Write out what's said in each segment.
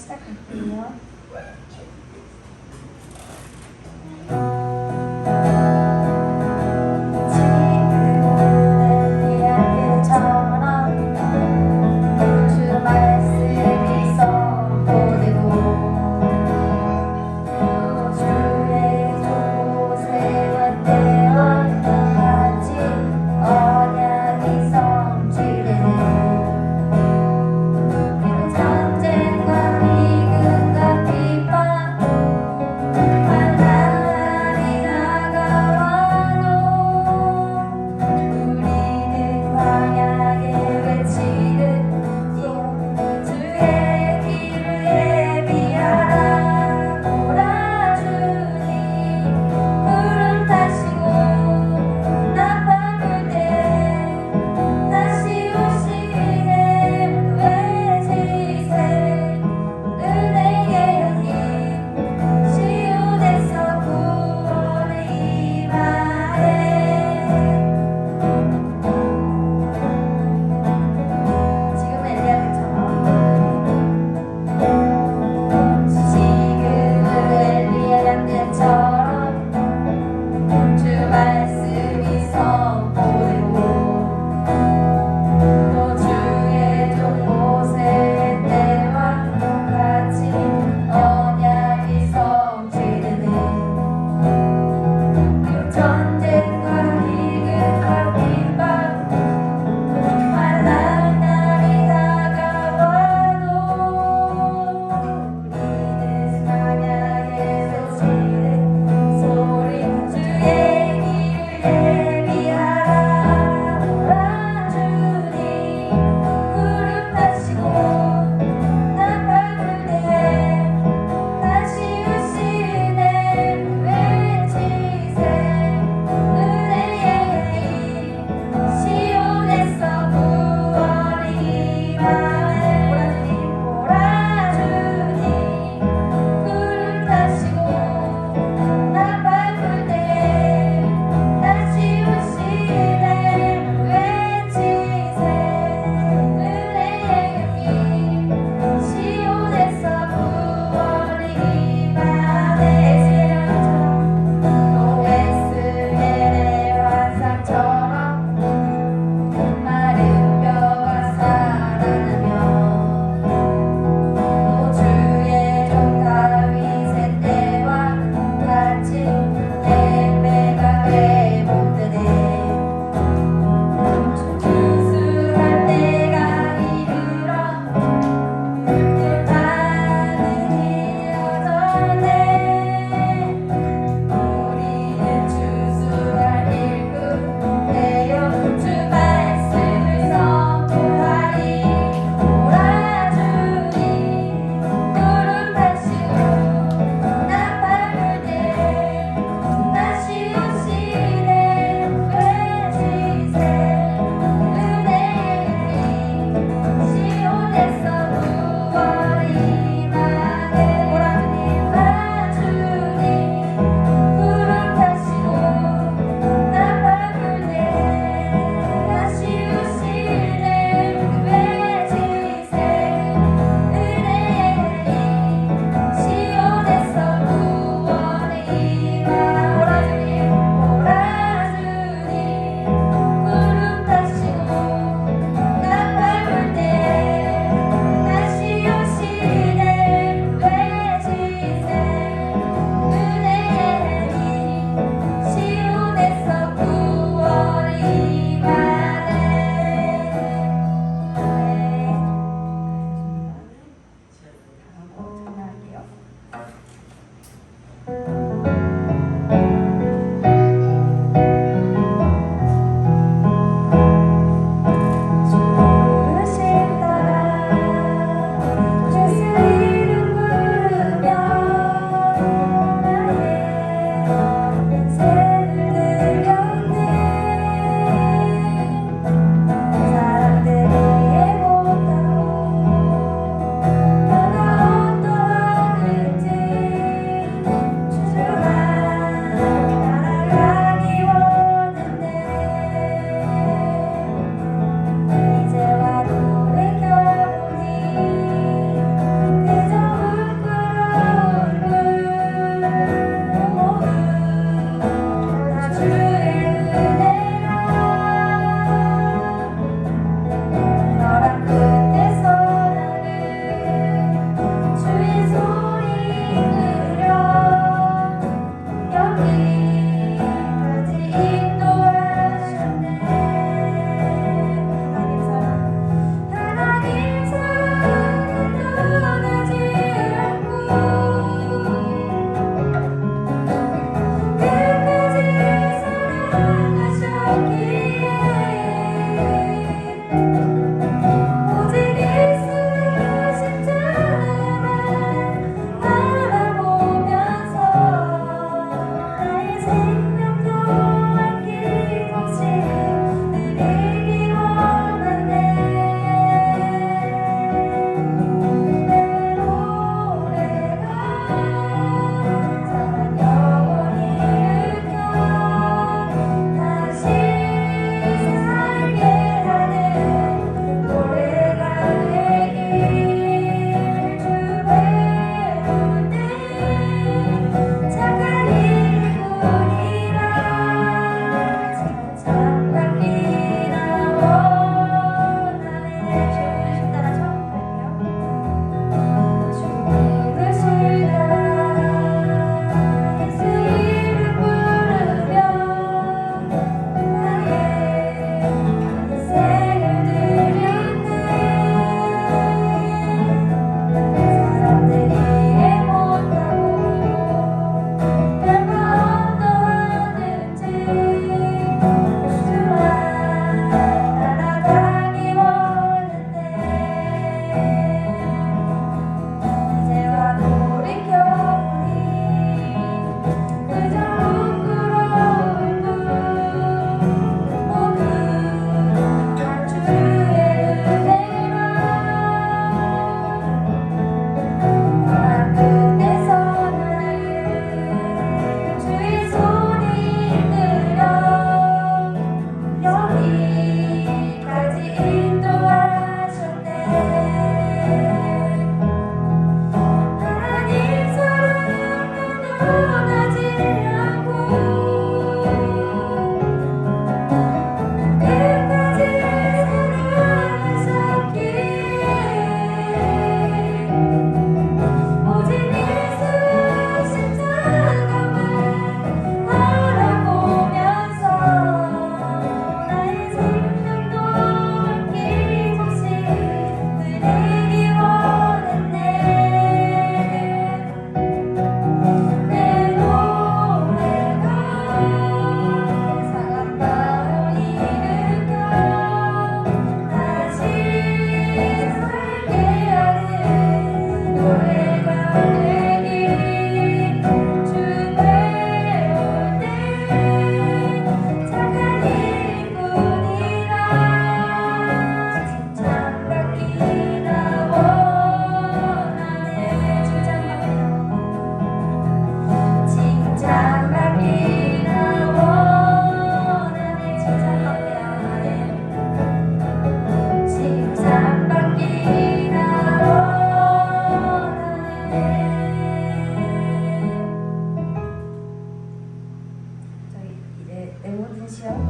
시작할게요. 전쟁과 비극과 핍박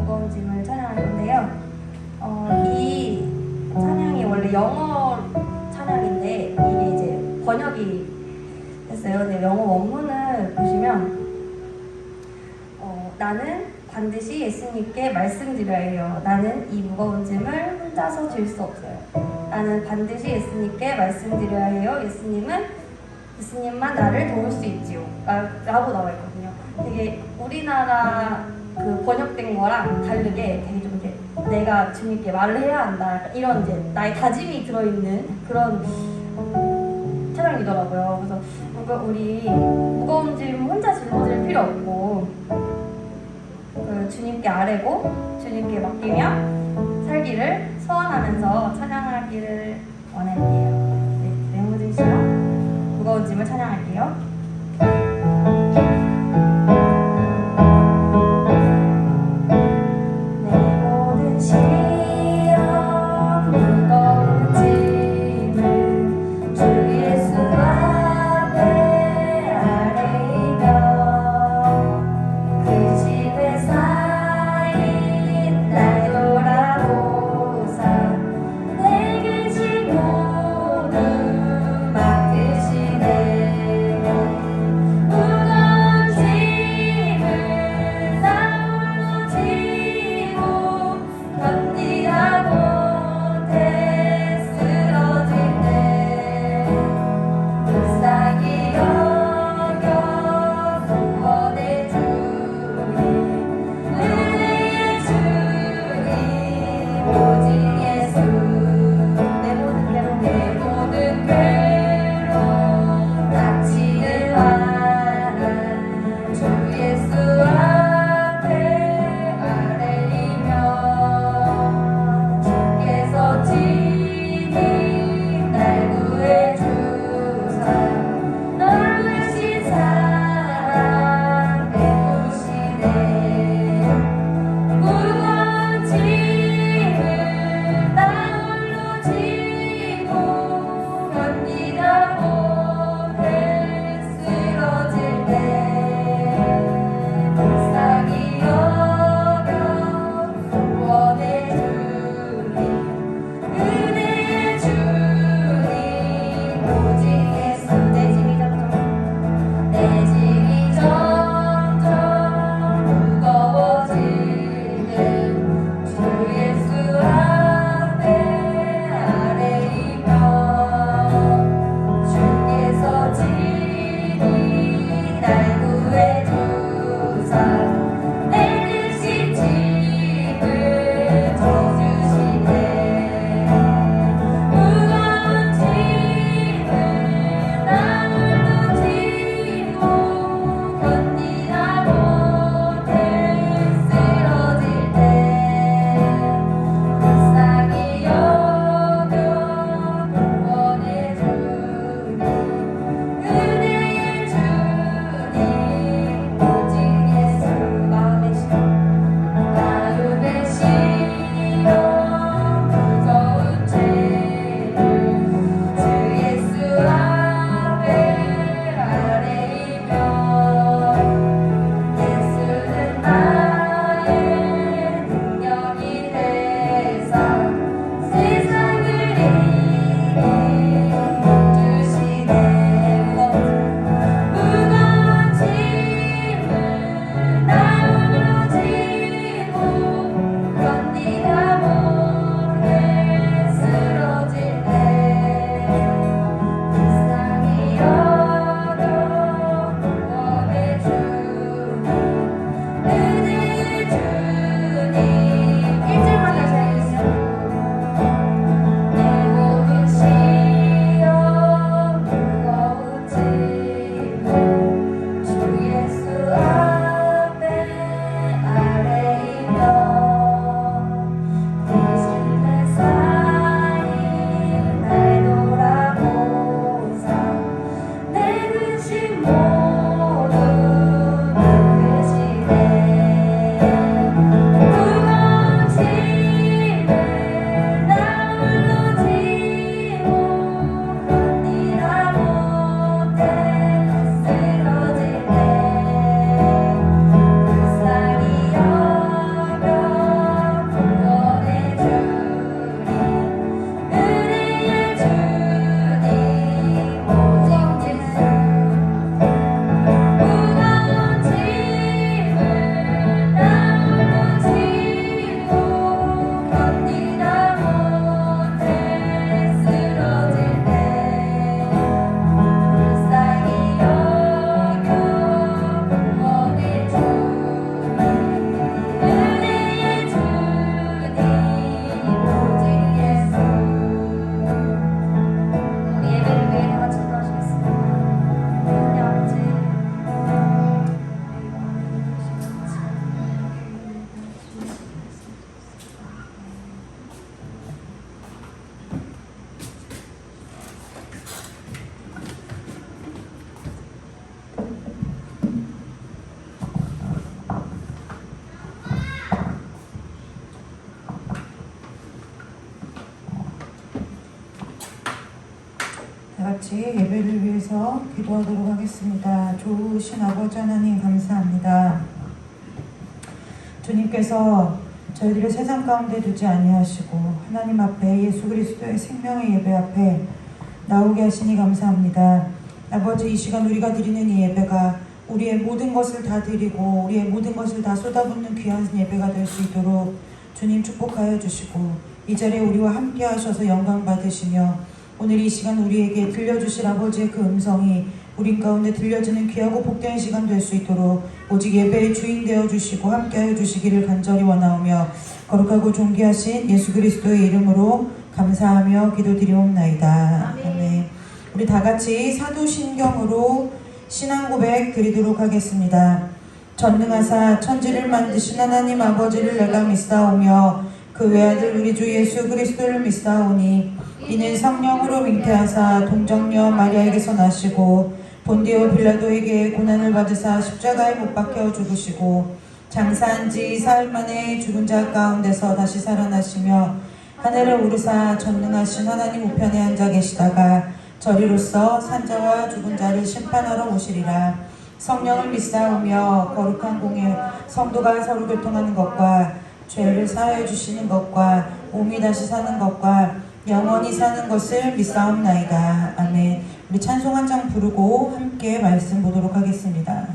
무거운 짐을 찬양할 건데요. 이 찬양이 원래 영어 찬양인데 이게 이제 번역이 됐어요. 근데 영어 원문을 보시면 나는 반드시 예수님께 말씀드려야 해요. 나는 이 무거운 짐을 혼자서 질 수 없어요. 나는 반드시 예수님께 말씀드려야 해요. 예수님만 나를 도울 수 있지요. 라고 나와 있거든요. 되게 우리나라 그 번역된 거랑 다르게 되게 좀 이렇게 내가 주님께 말을 해야 한다. 이런 이제 나의 다짐이 들어있는 그런 찬양이더라고요. 그래서 뭔가 우리 무거운 짐 혼자 짊어질 필요 없고 그 주님께 아뢰고 주님께 맡기며 살기를 소원하면서 찬양하기를 원할게요. 네, 메모진 씨랑 무거운 짐을 찬양할게요. 맡기시네 같이 예배를 위해서 기도하도록 하겠습니다. 좋으신 아버지 하나님 감사합니다. 주님께서 저희들을 세상 가운데 두지 아니하시고 하나님 앞에 예수 그리스도의 생명의 예배 앞에 나오게 하시니 감사합니다. 아버지, 이 시간 우리가 드리는 이 예배가 우리의 모든 것을 다 드리고 우리의 모든 것을 다 쏟아붓는 귀한 예배가 될 수 있도록 주님 축복하여 주시고 이 자리에 우리와 함께 하셔서 영광 받으시며 오늘 이 시간 우리에게 들려주실 아버지의 그 음성이 우리 가운데 들려지는 귀하고 복된 시간 될 수 있도록 오직 예배의 주인 되어주시고 함께하여 주시기를 간절히 원하오며 거룩하고 존귀하신 예수 그리스도의 이름으로 감사하며 기도드리옵나이다. 아멘. 우리 다같이 사도신경으로 신앙 고백 드리도록 하겠습니다. 전능하사 천지를 만드신 하나님 아버지를 내가 믿사오며 그 외아들 우리 주 예수 그리스도를 믿사오니 이는 성령으로 잉태하사 동정녀 마리아에게서 나시고 본디오 빌라도에게 고난을 받으사 십자가에 못 박혀 죽으시고 장사한 지 사흘 만에 죽은 자 가운데서 다시 살아나시며 하늘을 오르사 전능하신 하나님 우편에 앉아 계시다가 저리로서 산자와 죽은 자를 심판하러 오시리라. 성령을 믿사오며 거룩한 공예 성도가 서로 교통하는 것과 죄를 사하여 주시는 것과 몸이 다시 사는 것과 영원히 사는 것을 믿사옵나이다. 아멘. 우리 찬송 한 장 부르고 함께 말씀 보도록 하겠습니다.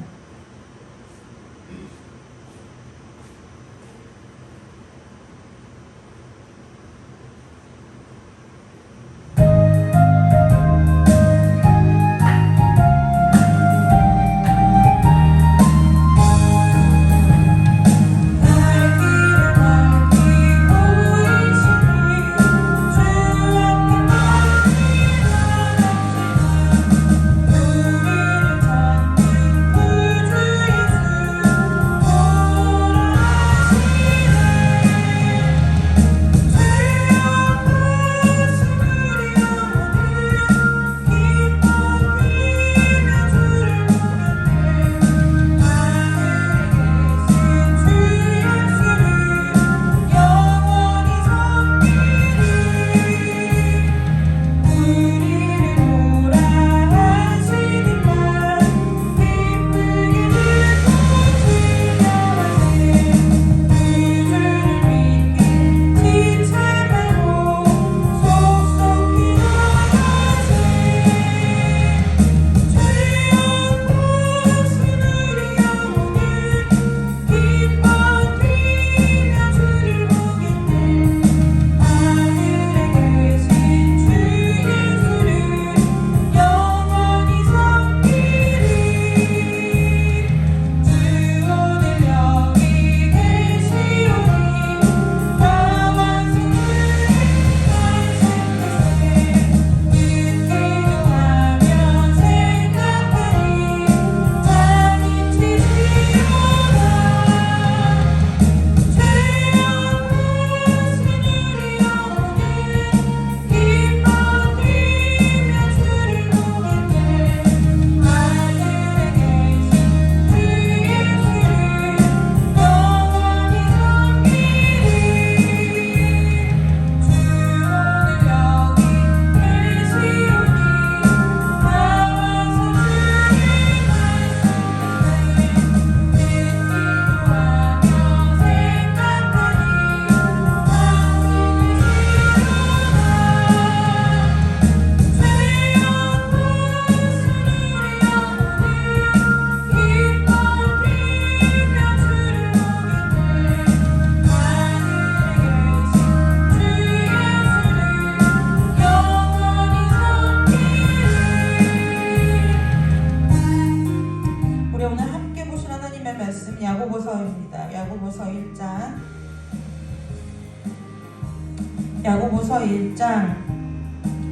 야고보서 1장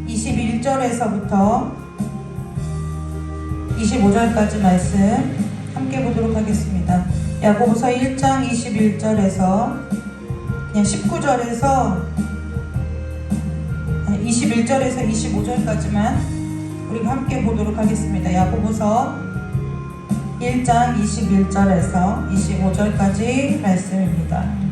21절에서부터 25절까지 말씀 함께 보도록 하겠습니다. 야고보서 1장 21절에서 그냥 19절에서 21절에서 25절까지만 우리가 함께 보도록 하겠습니다. 야고보서 1장 21절에서 25절까지 말씀입니다.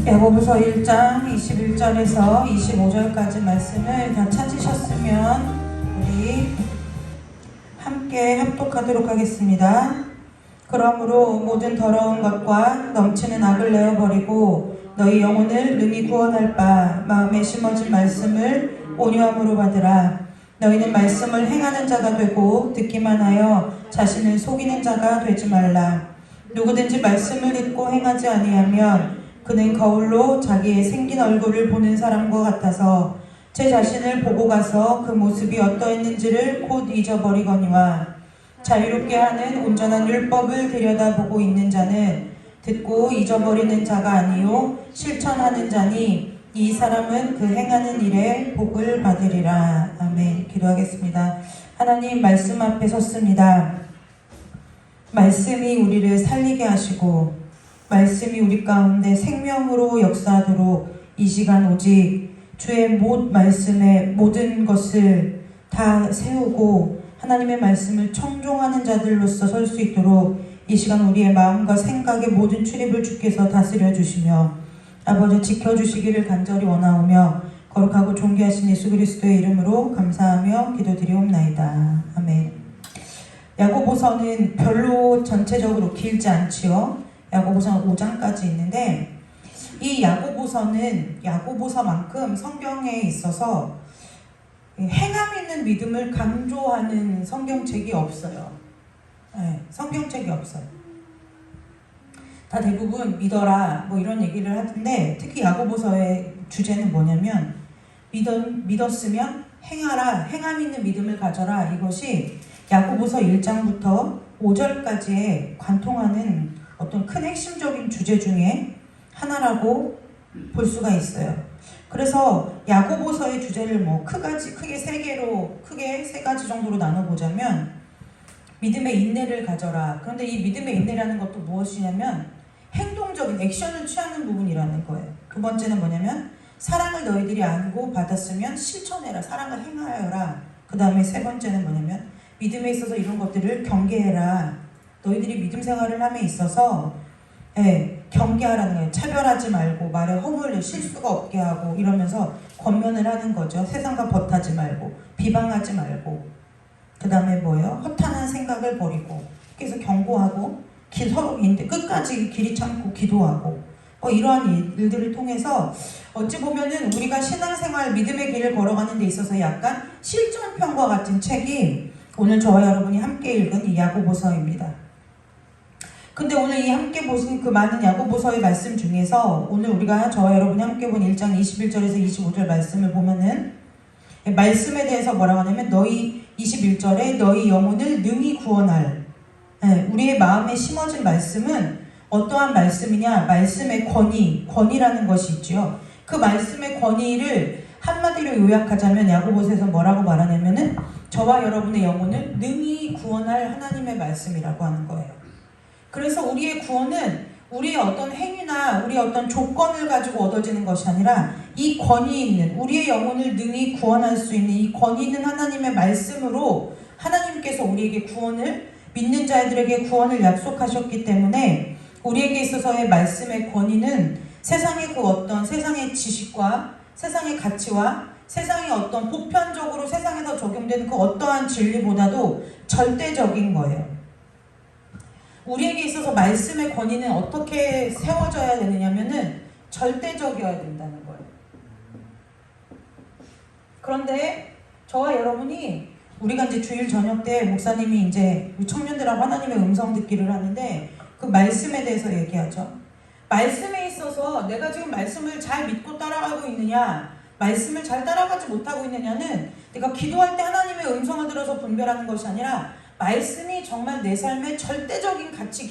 야고보서 1장 21절에서 25절까지 말씀을 다 찾으셨으면 우리 함께 합독하도록 하겠습니다. 그러므로 모든 더러운 것과 넘치는 악을 내어버리고 너희 영혼을 능히 구원할 바 마음에 심어진 말씀을 온유함으로 받으라. 너희는 말씀을 행하는 자가 되고 듣기만 하여 자신을 속이는 자가 되지 말라. 누구든지 말씀을 듣고 행하지 아니하면 그는 거울로 자기의 생긴 얼굴을 보는 사람과 같아서 제 자신을 보고 가서 그 모습이 어떠했는지를 곧 잊어버리거니와 자유롭게 하는 온전한 율법을 들여다보고 있는 자는 듣고 잊어버리는 자가 아니요 실천하는 자니 이 사람은 그 행하는 일에 복을 받으리라. 아멘. 기도하겠습니다. 하나님, 말씀 앞에 섰습니다. 말씀이 우리를 살리게 하시고 말씀이 우리 가운데 생명으로 역사하도록 이 시간 오직 주의 말씀의 모든 것을 다 세우고 하나님의 말씀을 청종하는 자들로서 설 수 있도록 이 시간 우리의 마음과 생각의 모든 출입을 주께서 다스려 주시며 아버지 지켜주시기를 간절히 원하오며 거룩하고 존귀하신 예수 그리스도의 이름으로 감사하며 기도드리옵나이다. 아멘. 야고보서는 별로 전체적으로 길지 않지요. 야고보서는 5장까지 있는데 이 야고보서는 야고보서만큼 성경에 있어서 행함 있는 믿음을 강조하는 성경책이 없어요. 네, 성경책이 없어요. 다 대부분 믿어라 뭐 이런 얘기를 하던데 특히 야고보서의 주제는 뭐냐면 믿었으면 행하라, 행함 있는 믿음을 가져라. 이것이 야고보서 1장부터 5절까지에 관통하는 어떤 큰 핵심적인 주제 중에 하나라고 볼 수가 있어요. 그래서 야고보서의 주제를 뭐 크게 세 가지 정도로 나눠보자면 믿음의 인내를 가져라. 그런데 이 믿음의 인내라는 것도 무엇이냐면 행동적인 액션을 취하는 부분이라는 거예요. 두 번째는 뭐냐면 사랑을 너희들이 알고 받았으면 실천해라. 사랑을 행하여라. 그 다음에 세 번째는 뭐냐면 믿음에 있어서 이런 것들을 경계해라. 너희들이 믿음 생활을 함에 있어서 경계하라는 거예요. 차별하지 말고 말에 허물을 실수가 없게 하고 이러면서 권면을 하는 거죠. 세상과 벗하지 말고 비방하지 말고 그 다음에 뭐예요? 허탄한 생각을 버리고 그래서 경고하고 서로 끝까지 길이 참고 기도하고 이러한 일들을 통해서 어찌 보면은 우리가 신앙생활 믿음의 길을 걸어가는 데 있어서 약간 실전편과 같은 책이 오늘 저와 여러분이 함께 읽은 이 야고보서입니다. 근데 오늘 이 함께 보신 그 많은 야고보서의 말씀 중에서 오늘 우리가 저와 여러분이 함께 본 1장 21절에서 25절 말씀을 보면은 말씀에 대해서 뭐라고 하냐면 21절에 너희 영혼을 능히 구원할 우리의 마음에 심어진 말씀은 어떠한 말씀이냐? 말씀의 권위라는 것이 있죠. 그 말씀의 권위를 한마디로 요약하자면 야고보서에서 뭐라고 말하냐면은 저와 여러분의 영혼을 능히 구원할 하나님의 말씀이라고 하는 거예요. 그래서 우리의 구원은 우리의 어떤 행위나 우리의 어떤 조건을 가지고 얻어지는 것이 아니라 이 권위 있는 우리의 영혼을 능히 구원할 수 있는 이 권위 있는 하나님의 말씀으로 하나님께서 우리에게 구원을 믿는 자들에게 구원을 약속하셨기 때문에 우리에게 있어서의 말씀의 권위는 세상의 그 어떤 세상의 지식과 세상의 가치와 세상의 어떤 보편적으로 세상에서 적용되는 그 어떠한 진리보다도 절대적인 거예요. 우리에게 있어서 말씀의 권위는 어떻게 세워져야 되느냐면은 절대적이어야 된다는 거예요. 그런데 저와 여러분이 우리가 이제 주일 저녁 때 목사님이 이제 청년들하고 하나님의 음성 듣기를 하는데 그 말씀에 대해서 얘기하죠. 말씀에 있어서 내가 지금 말씀을 잘 믿고 따라가고 있느냐, 말씀을 잘 따라가지 못하고 있느냐는 내가 기도할 때 하나님의 음성을 들어서 분별하는 것이 아니라 말씀이 정말 내 삶의 절대적인 가치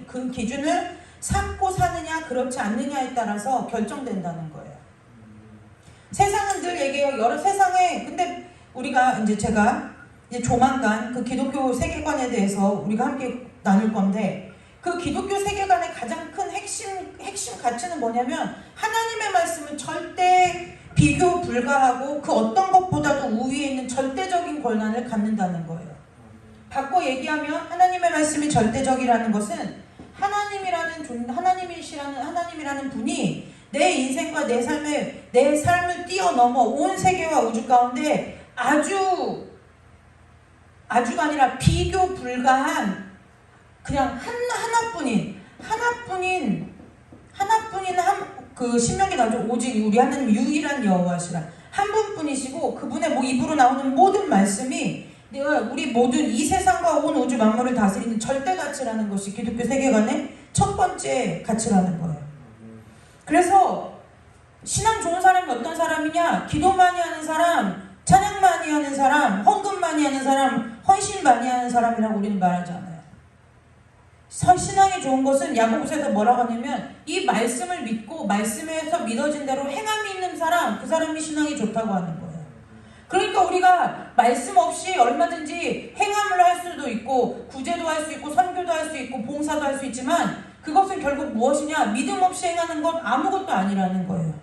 그 기준을 삼고 사느냐 그렇지 않느냐에 따라서 결정된다는 거예요. 세상은 늘 얘기해요. 세상에 근데 우리가 제가 조만간 그 기독교 세계관에 대해서 우리가 함께 나눌 건데 그 기독교 세계관의 가장 큰 핵심 가치는 뭐냐면 하나님의 말씀은 절대 비교 불가하고 그 어떤 것보다도 우위에 있는 절대적인 권한을 갖는다는 거예요. 바꿔 얘기하면 하나님의 말씀이 절대적이라는 것은 하나님이라는 분이 내 인생과 내 삶을 뛰어넘어 온 세계와 우주 가운데 아주가 아니라 비교 불가한 그냥 하나뿐인 그 신명기 나오죠. 오직 우리 하나님 유일한 여호와시라. 한 분뿐이시고 그분의 입으로 나오는 모든 말씀이 우리 모든 이 세상과 온 우주 만물을 다스리는 절대 가치라는 것이 기독교 세계관의 첫 번째 가치라는 거예요. 그래서 신앙 좋은 사람이 어떤 사람이냐? 기도 많이 하는 사람, 찬양 많이 하는 사람, 헌금 많이 하는 사람, 헌신 많이 하는 사람이라고 우리는 말하지 않아요. 신앙이 좋은 것은 야고보서에서 뭐라고 하냐면 이 말씀을 믿고 말씀에서 믿어진 대로 행함이 있는 사람, 그 사람이 신앙이 좋다고 하는 거예요. 그러니까 우리가 말씀 없이 얼마든지 행함을 할 수도 있고 구제도 할 수 있고 선교도 할 수 있고 봉사도 할 수 있지만 그것은 결국 무엇이냐? 믿음 없이 행하는 건 아무것도 아니라는 거예요.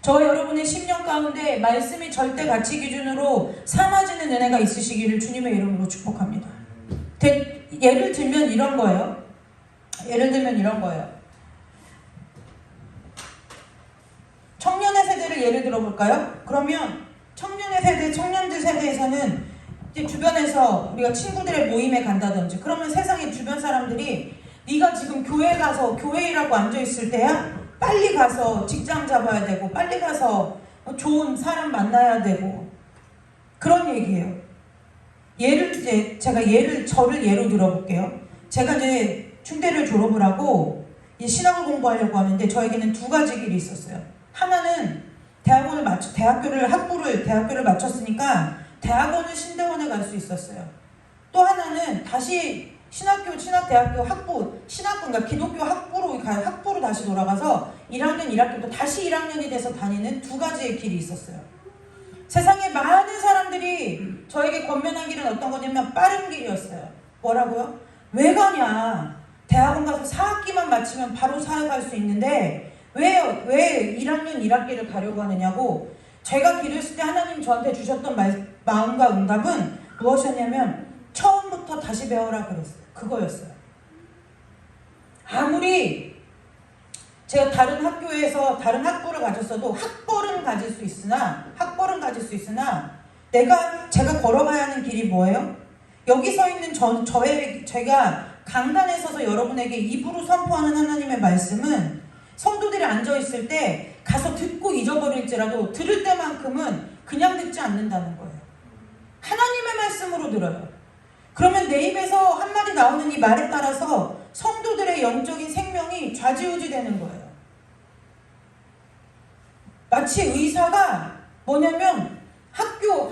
저와 여러분의 10년 가운데 말씀이 절대 가치 기준으로 삼아지는 은혜가 있으시기를 주님의 이름으로 축복합니다. 예를 들면 이런 거예요. 청년의 세대를 예를 들어볼까요? 그러면 청년들 세대에서는 이제 주변에서 우리가 친구들의 모임에 간다든지 그러면 세상에 주변 사람들이 네가 지금 교회 가서 교회 일하고 앉아있을 때야? 빨리 가서 직장 잡아야 되고 빨리 가서 좋은 사람 만나야 되고 그런 얘기예요. 저를 예로 들어볼게요. 제가 이제 충대를 졸업을 하고 신학을 공부하려고 하는데 저에게는 두 가지 길이 있었어요. 하나는 대학교를 마쳤으니까 대학원을 신대원에 갈 수 있었어요. 또 하나는 다시 신학대학교 그러니까 기독교 학부로 다시 돌아가서 1학년 1학기부터 다시 1학년이 돼서 다니는 두 가지의 길이 있었어요. 세상에 많은 사람들이 저에게 권면한 길은 어떤 거냐면 빠른 길이었어요. 뭐라고요? 왜 가냐? 대학원 가서 4학기만 마치면 바로 사회 갈 수 있는데 왜 1학년 1학기를 가려고 하느냐고. 제가 기도했을 때 하나님 저한테 주셨던 마음과 응답은 무엇이었냐면 처음부터 다시 배워라 그거였어요. 아무리 제가 다른 학교에서 다른 학부를 가졌어도 학벌은 가질 수 있으나 제가 걸어가야 하는 길이 뭐예요? 여기 서 있는 제가 강단에 서서 여러분에게 입으로 선포하는 하나님의 말씀은 성도들이 앉아있을 때 가서 듣고 잊어버릴지라도 들을 때만큼은 그냥 듣지 않는다는 거예요. 하나님의 말씀으로 들어요. 그러면 내 입에서 한마디 나오는 이 말에 따라서 성도들의 영적인 생명이 좌지우지 되는 거예요. 마치 의사가 뭐냐면 학부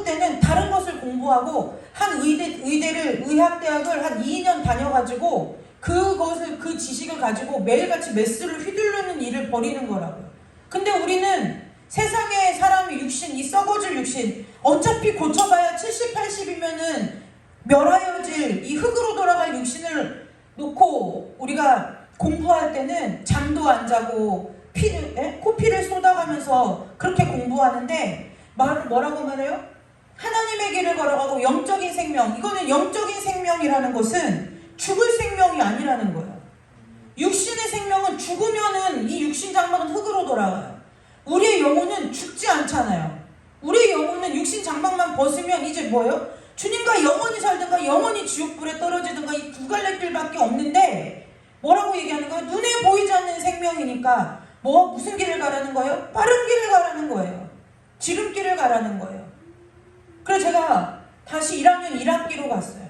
때는 다른 것을 공부하고 한 의학대학을 한 2년 다녀가지고 그 지식을 가지고 매일같이 메스를 휘두르는 일을 벌이는 거라고요. 근데 우리는 세상에 사람이 이 썩어질 육신, 어차피 고쳐봐야 70, 80이면은 멸하여질 이 흙으로 돌아갈 육신을 놓고 우리가 공부할 때는 잠도 안 자고 코피를 쏟아가면서 그렇게 공부하는데 뭐라고 말해요? 하나님의 길을 걸어가고 영적인 생명, 이거는 영적인 생명이라는 것은 죽을 생명이 아니라는 거예요. 육신의 생명은 죽으면은 이 육신 장막은 흙으로 돌아가요. 우리의 영혼은 죽지 않잖아요. 우리의 영혼은 육신 장막만 벗으면 이제 뭐예요? 주님과 영원히 살든가 영원히 지옥불에 떨어지든가 이 두 갈래 길밖에 없는데 뭐라고 얘기하는 거예요? 눈에 보이지 않는 생명이니까 무슨 길을 가라는 거예요? 빠른 길을 가라는 거예요. 지름길을 가라는 거예요. 그래서 제가 다시 1학년 1학기로 갔어요.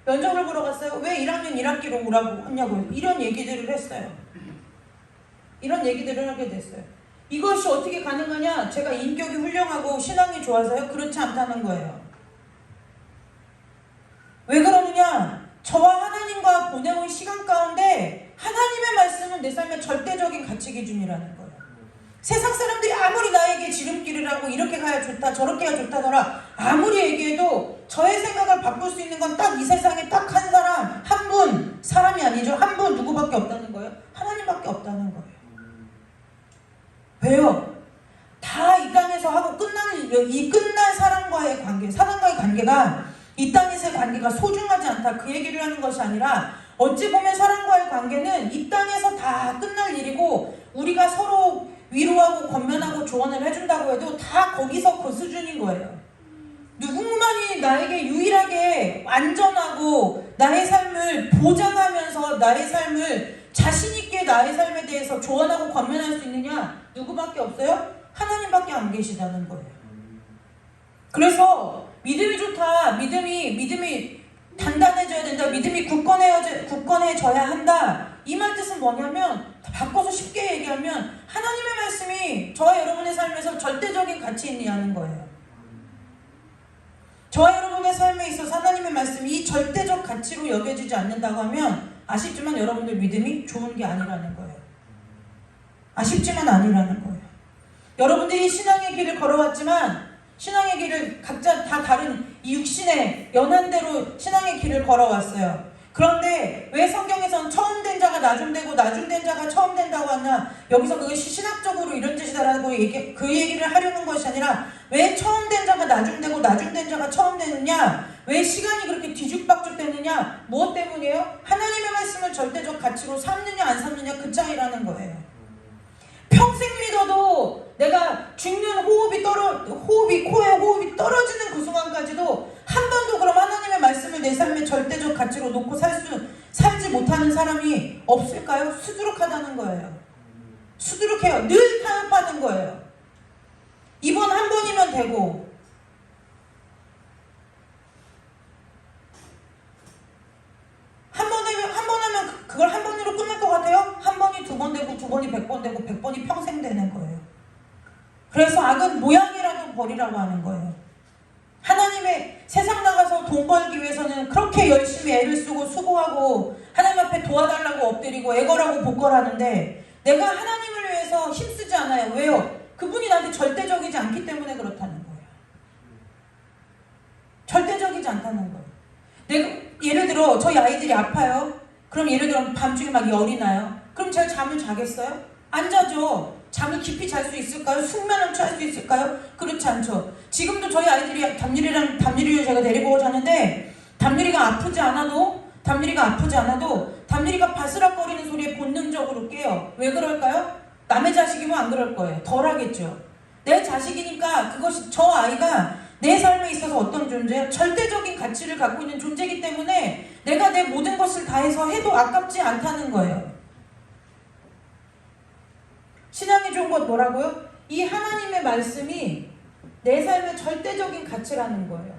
면접을 보러 갔어요. 왜 1학년 1학기로 오라고 하냐고요. 이런 얘기들을 했어요. 이런 얘기들을 하게 됐어요. 이것이 어떻게 가능하냐? 제가 인격이 훌륭하고 신앙이 좋아서요? 그렇지 않다는 거예요. 왜 그러느냐? 저와 하나님과 보내온 시간 가운데 하나님의 말씀은 내 삶의 절대적인 가치 기준이라는 거예요. 세상 사람들이 아무리 나에게 지름길을 하고 이렇게 가야 좋다 저렇게 해야 좋다더라 아무리 얘기해도 저의 생각을 바꿀 수 있는 건 딱 이 세상에 딱 한 사람, 한 분, 사람이 아니죠. 한 분 누구밖에 없다는 거예요? 하나님밖에 없다는 거예요. 왜요? 다 이 땅에서 하고 끝난 사람과의 관계가 이 땅에서의 관계가 소중하지 않다 그 얘기를 하는 것이 아니라 어찌 보면 사람과의 관계는 이 땅에서 다 끝날 일이고 우리가 서로 위로하고 권면하고 조언을 해준다고 해도 다 거기서 그 수준인 거예요. 누군가만이 나에게 유일하게 안전하고 나의 삶을 보장하면서 나의 삶을 자신있게 나의 삶에 대해서 조언하고 권면할 수 있느냐? 누구밖에 없어요? 하나님밖에 안 계시다는 거예요. 그래서 믿음이 좋다. 믿음이 단단해져야 된다. 믿음이 굳건해져야 한다. 이 말 뜻은 뭐냐면 바꿔서 쉽게 얘기하면 하나님의 말씀이 저와 여러분의 삶에서 절대적인 가치 있냐는 거예요. 저와 여러분의 삶에 있어서 하나님의 말씀이 이 절대적 가치로 여겨지지 않는다고 하면 아쉽지만 여러분들 믿음이 좋은 게 아니라는 거예요. 아쉽지만 아니라는 거예요. 여러분들이 신앙의 길을 걸어왔지만 신앙의 길을 각자 다 다른 이 육신의 연한대로 신앙의 길을 걸어왔어요. 그런데 왜 성경에선 처음 된 자가 나중되고 나중된 자가 처음 된다고 하나? 여기서 그것이 신학적으로 이런 뜻이다라고 그 얘기를 하려는 것이 아니라 왜 처음 된 자가 나중되고 나중된 자가 처음 되느냐? 왜 시간이 그렇게 뒤죽박죽 되느냐? 무엇 때문이에요? 하나님의 말씀을 절대적 가치로 삼느냐 안 삼느냐 그 차이라는 거예요. 평생 믿어도 내가 죽는 코에 호흡이 떨어지는 그 순간까지도 한 번도 그럼 하나님의 말씀을 내 삶의 절대적 가치로 놓고 살지 못하는 사람이 없을까요? 수두룩하다는 거예요. 수두룩해요. 늘 타협하는 거예요. 이번 한 번이면 되고 한 번 하면 그걸 한 번으로 끝날 것 같아요? 한 번이 두 번 되고 두 번이 100번 되고 100번이 평생 되는 거예요. 그래서 악은 모양이라도 버리라고 하는 거예요. 하나님의 세상 나가서 돈 벌기 위해서는 그렇게 열심히 애를 쓰고 수고하고 하나님 앞에 도와달라고 엎드리고 애걸하고 복걸하는데 내가 하나님을 위해서 힘쓰지 않아요. 왜요? 그분이 나한테 절대적이지 않기 때문에 그렇다는 거예요. 절대적이지 않다는 거예요. 예를 들어 저희 아이들이 아파요. 그럼 예를 들어 밤중에 막 열이 나요. 그럼 제가 잠을 자겠어요? 안 자죠. 잠을 깊이 잘 수 있을까요? 숙면을 취할 수 있을까요? 그렇지 않죠. 지금도 저희 아이들이 담유리를 제가 데리고 자는데 담유리가 아프지 않아도 담유리가 바스락거리는 소리에 본능적으로 깨요. 왜 그럴까요? 남의 자식이면 안 그럴 거예요. 덜 하겠죠. 내 자식이니까 그것이 저 아이가 내 삶에 있어서 어떤 존재예요? 절대적인 가치를 갖고 있는 존재이기 때문에 내가 내 모든 것을 다해서 해도 아깝지 않다는 거예요. 신앙이 좋은 것 뭐라고요? 이 하나님의 말씀이 내 삶의 절대적인 가치라는 거예요.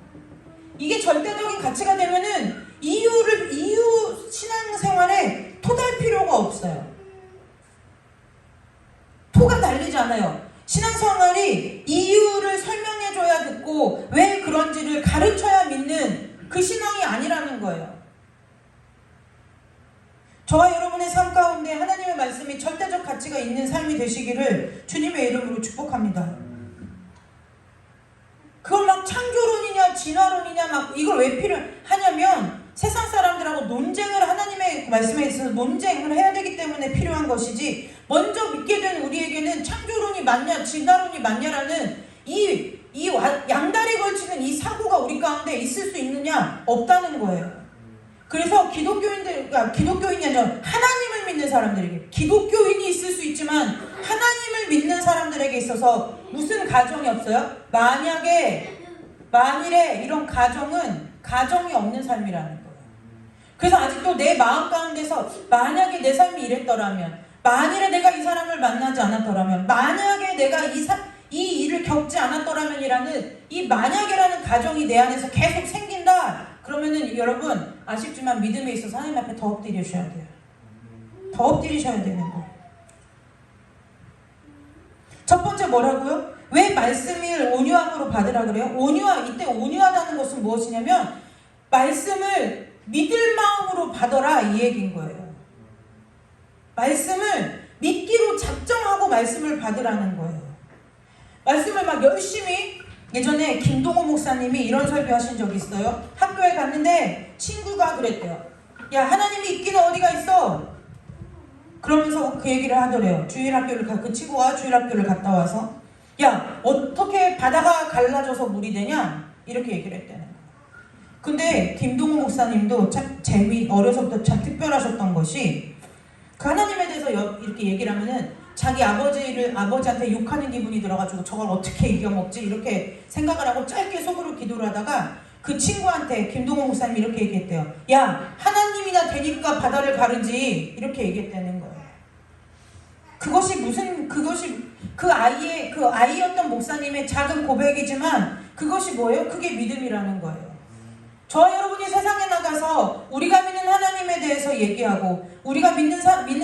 이게 절대적인 가치가 되면은 이유 신앙생활에 토달 필요가 없어요. 토가 달리지 않아요. 신앙생활이 이유를 설명해줘야 듣고 왜 그런지를 가르쳐야 믿는 그 신앙이 아니라는 거예요. 저와 여러분의 삶 가운데 하나님의 말씀이 절대적 가치가 있는 삶이 되시기를 주님의 이름으로 축복합니다. 그걸 막 창조론이냐 진화론이냐 막 이걸 왜 필요하냐면 세상 사람들하고 논쟁을 하나님의 말씀에 있어서 논쟁을 해야 되기 때문에 필요한 것이지 먼저 믿게 된 우리에게는 창조론이 맞냐 진화론이 맞냐라는 이 양다리 걸치는 이 사고가 우리 가운데 있을 수 있느냐? 없다는 거예요. 그래서 기독교인이 아니라 하나님을 믿는 사람들에게 기독교인이 있을 수 있지만 하나님을 믿는 사람들에게 있어서 무슨 가정이 없어요? 만일에 이런 가정은 가정이 없는 삶이라는 거예요. 그래서 아직도 내 마음 가운데서 만약에 내 삶이 이랬더라면 만일에 내가 이 사람을 만나지 않았더라면 만약에 내가 이 일을 겪지 않았더라면이라는 이 만약이라는 가정이 내 안에서 계속 생긴다. 그러면은 여러분 아쉽지만 믿음에 있어서 하나님 앞에 더 엎드리셔야 돼요. 더 엎드리셔야 되는 거예요. 첫 번째 뭐라고요? 왜 말씀을 온유함으로 받으라 그래요? 이때 온유하다는 것은 무엇이냐면 말씀을 믿을 마음으로 받아라 이 얘기인 거예요. 말씀을 믿기로 작정하고 말씀을 받으라는 거예요. 말씀을 막 열심히 예전에 김동호 목사님이 이런 설교하신 적이 있어요. 학교에 갔는데 친구가 그랬대요. 야 하나님이 있기는 어디가 있어? 그러면서 그 얘기를 하더래요. 그 친구가 주일학교를 갔다 와서 야 어떻게 바다가 갈라져서 물이 되냐? 이렇게 얘기를 했대요. 근데 김동호 목사님도 참 어려서부터 참 특별하셨던 것이 그 하나님에 대해서 이렇게 얘기를 하면은 자기 아버지한테 욕하는 기분이 들어가지고 저걸 어떻게 이겨먹지 이렇게 생각을 하고 짧게 속으로 기도를 하다가 그 친구한테 김동호 목사님이 이렇게 얘기했대요. 야, 하나님이나 되니까 바다를 가르지, 이렇게 얘기했다는 거예요. 그것이 그 아이였던 목사님의 작은 고백이지만 그것이 뭐예요? 그게 믿음이라는 거예요. 저와 여러분이 세상에 나가서 우리가 믿는 하나님에 대해서 얘기하고 우리가 믿는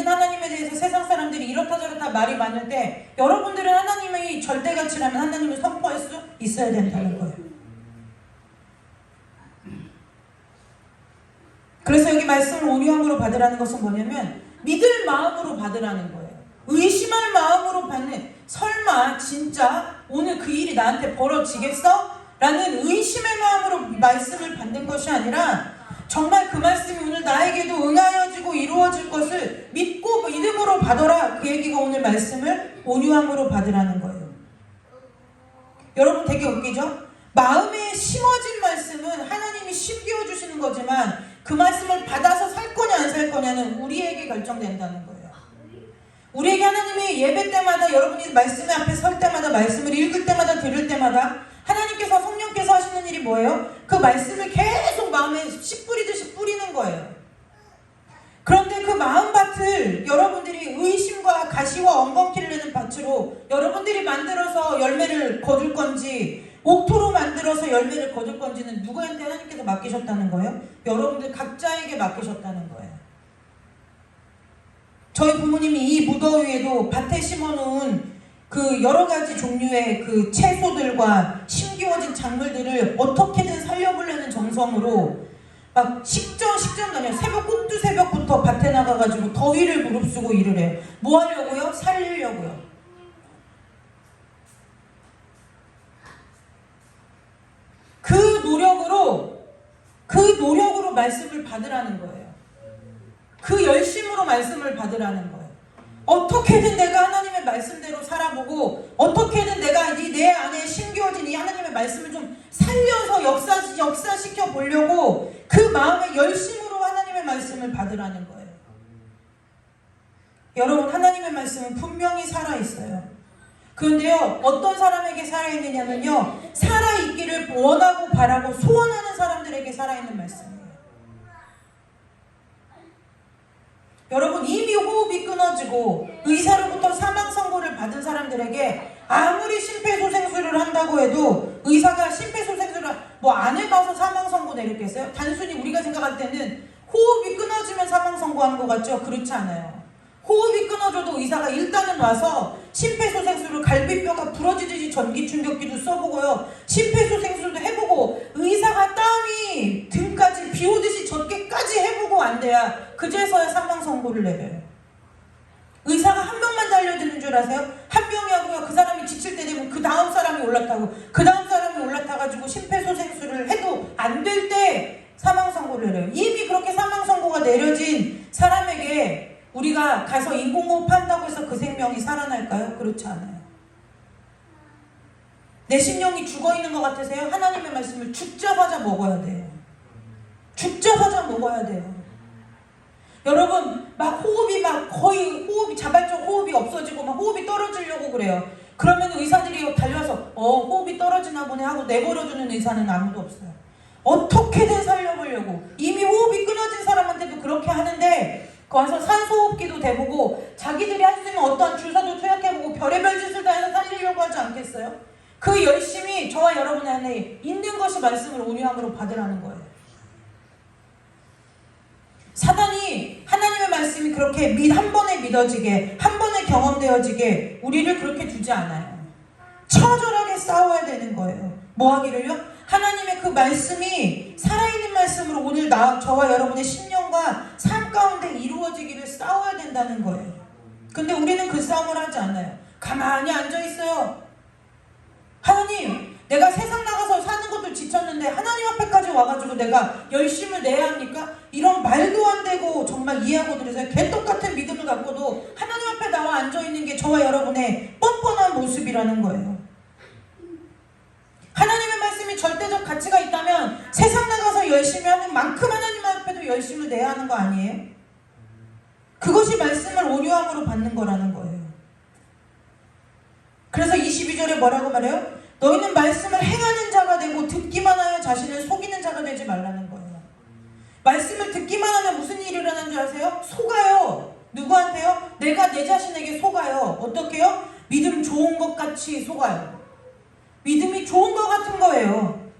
하나님에 대해서 세상 사람들이 이렇다 저렇다 말이 많을 때 여러분들은 하나님의 절대가치라면 하나님을 선포할 수 있어야 된다는 거예요. 그래서 여기 말씀을 온유함으로 받으라는 것은 뭐냐면 믿을 마음으로 받으라는 거예요. 의심할 마음으로 받는, 설마 진짜 오늘 그 일이 나한테 벌어지겠어? 라는 의심의 마음으로 말씀을 받는 것이 아니라 정말 그 말씀이 오늘 나에게도 응하여지고 이루어질 것을 믿고 믿음으로 받아라. 그 얘기가 오늘 말씀을 온유함으로 받으라는 거예요. 여러분 되게 웃기죠? 마음에 심어진 말씀은 하나님이 심겨 주시는 거지만 그 말씀을 받아서 살 거냐 안 살 거냐는 우리에게 결정된다는 거예요. 우리에게 하나님이 예배 때마다 여러분이 말씀 앞에 설 때마다 말씀을 읽을 때마다 들을 때마다 하나님께서 성령께서 하시는 일이 뭐예요? 그 말씀을 계속 마음에 씨 뿌리듯이 뿌리는 거예요. 그런데 그 마음밭을 여러분들이 의심과 가시와 엉겅퀴를 내는 밭으로 여러분들이 만들어서 열매를 거둘 건지 옥토로 만들어서 열매를 거둘 건지는 누구한테 하나님께서 맡기셨다는 거예요? 여러분들 각자에게 맡기셨다는 거예요. 저희 부모님이 이 무더위에도 밭에 심어놓은 그 여러 가지 종류의 그 채소들과 심기워진 작물들을 어떻게든 살려보려는 정성으로 막 식전도 아니라 꼭두 새벽부터 밭에 나가가지고 더위를 무릅쓰고 일을 해요. 뭐 하려고요? 살리려고요. 그 노력으로 말씀을 받으라는 거예요. 그 열심으로 말씀을 받으라는 거예요. 어떻게든 내가 하나님의 말씀대로 살아보고 어떻게든 내가 내 안에 심겨진 이 하나님의 말씀을 좀 살려서 역사시켜 보려고 그 마음의 열심으로 하나님의 말씀을 받으라는 거예요. 여러분, 하나님의 말씀은 분명히 살아있어요. 그런데요, 어떤 사람에게 살아있느냐면요, 살아있기를 원하고 바라고 소원하는 사람들에게 살아있는 말씀이에요. 여러분, 이미 호흡이 끊어지고 의사로부터 사망 선고를 받은 사람들에게 아무리 심폐소생술을 한다고 해도 의사가 심폐소생술을 안 해봐서 사망 선고 내렸겠어요? 단순히 우리가 생각할 때는 호흡이 끊어지면 사망 선고하는 것 같죠? 그렇지 않아요. 호흡이 끊어져도 의사가 일단은 와서 심폐소생술을 갈비뼈가 부러지듯이 전기 충격기도 써보고요. 심폐소생술도 해보고 의사가 땀이 등까지 비오듯이 젖게까지 해보고 안 돼야 그제서야 사망 선고를 내려요. 의사가 한 명만 달려드는 줄 아세요? 한 명이 하고요. 그 사람이 지칠 때 되면 그 다음 사람이 올라타고 그 다음 사람이 올라타가지고 심폐소생술을 해도 안 될 때 사망 선고를 내려요. 이미 그렇게 사망 선고가 내려진 사람에게 우리가 가서 인공호흡 한다고 해서 그 생명이 살아날까요? 그렇지 않아요. 내 심령이 죽어있는 것 같으세요? 하나님의 말씀을 죽자마자 먹어야 돼요. 죽자마자 먹어야 돼요. 여러분, 자발적 호흡이 없어지고 호흡이 떨어지려고 그래요. 그러면 의사들이 달려와서 호흡이 떨어지나 보네 하고 내버려두는 의사는 아무도 없어요. 어떻게든 살려보려고 이미 호흡이 끊어진 사람한테도 그렇게 하는데 거기서 산소호흡기도 대보고 자기들이 할 수 있는 어떠한 주사도 투약해보고 별의별 짓을 다 해서 살리려고 하지 않겠어요? 그 열심이 저와 여러분 안에 있는 것이 말씀을 온유함으로 받으라는 거예요. 사단이 하나님의 말씀이 그렇게 한 번에 믿어지게 한 번에 경험되어지게 우리를 그렇게 두지 않아요. 처절하게 싸워야 되는 거예요. 뭐 하기를요? 하나님의 그 말씀이 살아있는 말씀으로 오늘 저와 여러분의 심령과 삶 가운데 이루어지기를 싸워야 된다는 거예요. 근데 우리는 그 싸움을 하지 않아요. 가만히 앉아있어요. 하나님, 내가 세상 나가서 사는 것도 지쳤는데 하나님 앞에까지 와가지고 내가 열심을 내야 합니까? 이런 말도 안 되고 정말 이해하고 들으세요. 개떡같은 믿음을 갖고도 하나님 앞에 나와 앉아있는 게 저와 여러분의 뻔뻔한 모습이라는 거예요. 하나님의 말씀이 말씀이 절대적 가치가 있다면 세상 나가서 열심히 하는 만큼 하나님 앞에도 열심을 내야 하는 거 아니에요? 그것이 말씀을 온유함으로 받는 거라는 거예요. 그래서 22절에 뭐라고 말해요? 너희는 말씀을 행하는 자가 되고 듣기만 하여 자신을 속이는 자가 되지 말라는 거예요. 말씀을 듣기만 하면 무슨 일이 일어나는 줄 아세요? 속아요. 누구한테요? 내가 내 자신에게 속아요. 어떻게요? 믿음 좋은 것 같이 속아요. 믿음이 좋은 것 같은 거예요.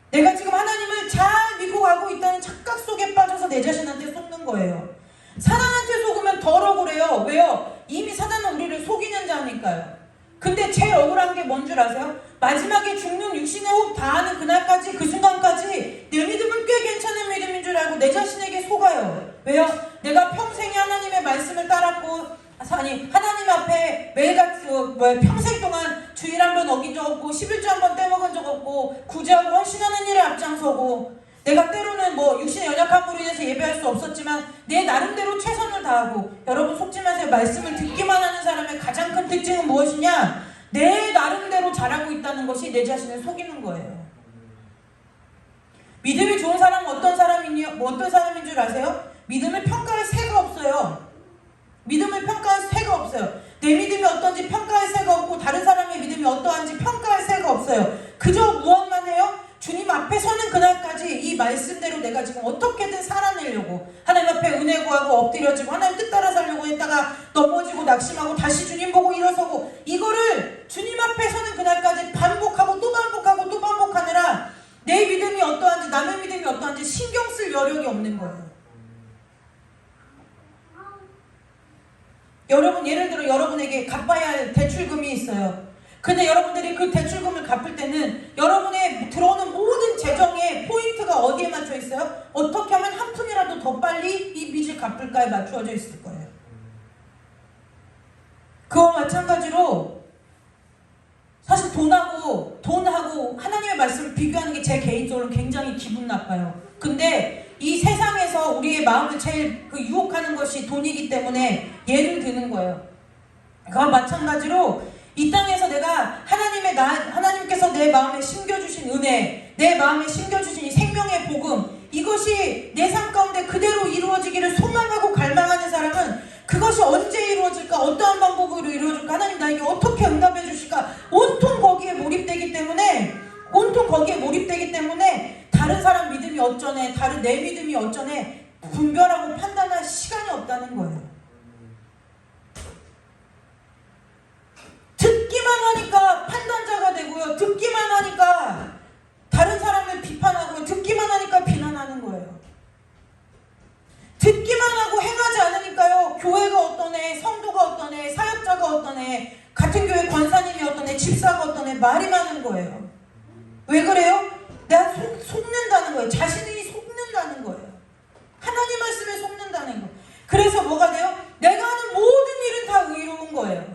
내가 지금 하나님을 잘 믿고 가고 있다는 착각 속에 빠져서 내 자신한테 속는 거예요. 사단한테 속으면 덜 억울해요. 왜요? 이미 사단은 우리를 속이는 자니까요. 근데 제일 억울한 게 뭔 줄 아세요? 마지막에 죽는 육신의 호흡 다하는 그날까지, 그 순간까지 내 믿음은 꽤 괜찮은 믿음인 줄 알고 내 자신에게 속아요. 왜요? 내가 평생에 하나님의 말씀을 따랐고, 아니 하나님 앞에 매일같이 평생 동안 주일 한번 어긴 적 없고 11주 한번 떼먹은 적 없고 구제하고 헌신하는 일에 앞장서고, 내가 때로는 육신의 연약함으로 인해서 예배할 수 없었지만 내 나름대로 최선을 다하고. 여러분 속지 마세요. 말씀을 듣기만 하는 사람의 가장 큰 특징은 무엇이냐? 내 나름대로 잘하고 있다는 것이 내 자신을 속이는 거예요. 믿음이 좋은 사람은 어떤 사람인 줄 아세요? 믿음을 평가할 새가 없어요. 믿음을 평가할 새가 없어요. 내 믿음이 어떤지 평가할 새가 없고 다른 사람의 믿음이 어떠한지 평가할 새가 없어요. 그저 무엇만 해요? 주님 앞에 서는 그날까지 이 말씀대로 내가 지금 어떻게든 살아내려고, 하나님 앞에 은혜 구하고 엎드려지고 하나님 뜻 따라 살려고 했다가 넘어지고 낙심하고 다시 주님 보고 일어서고, 이거를 주님 앞에 서는 그날까지 반복하고 또 반복하고 또 반복하느라 내 믿음이 어떠한지 남의 믿음이 어떠한지 신경 쓸 여력이 없는 거예요. 여러분, 예를 들어 여러분에게 갚아야 할 대출금이 있어요. 근데 여러분들이 그 대출금을 갚을 때는 여러분의 들어오는 모든 재정의 포인트가 어디에 맞춰 있어요? 어떻게 하면 한 푼이라도 더 빨리 이 빚을 갚을까에 맞추어져 있을 거예요. 그와 마찬가지로 사실 돈하고 하나님의 말씀을 비교하는 게 제 개인적으로 굉장히 기분 나빠요. 근데 이 세상에서 우리의 마음을 제일 유혹하는 것이 돈이기 때문에 예를 드는 거예요. 그와 마찬가지로 이 땅에서 내가 하나님께서 내 마음에 심겨주신 은혜, 내 마음에 심겨주신 이 생명의 복음, 이것이 내 삶 가운데 그대로 이루어지기를 소망하고 갈망하는 사람은 그것이 언제 이루어질까, 어떠한 방법으로 이루어질까, 하나님 나에게 어떻게 응답해 주실까, 온통 거기에 몰입되기 때문에 다른 사람 믿음이 어쩌네, 다른 내 믿음이 어쩌네 분별하고 판단할 시간이 없다는 거예요. 듣기만 하니까 판단자가 되고요. 듣기만 하니까 다른 사람을 비판하고요. 듣기만 하니까 비난하는 거예요. 듣기만 하고 행하지 않으니까요. 교회가 어떠네, 성도가 어떠네, 사역자가 어떠네, 같은 교회 권사님이 어떠네, 집사가 어떠네 말이 많은 거예요. 왜 그래요? 내가 속는다는 거예요. 자신이 속는다는 거예요. 하나님 말씀에 속는다는 거예요. 그래서 뭐가 돼요? 내가 하는 모든 일은 다 의로운 거예요.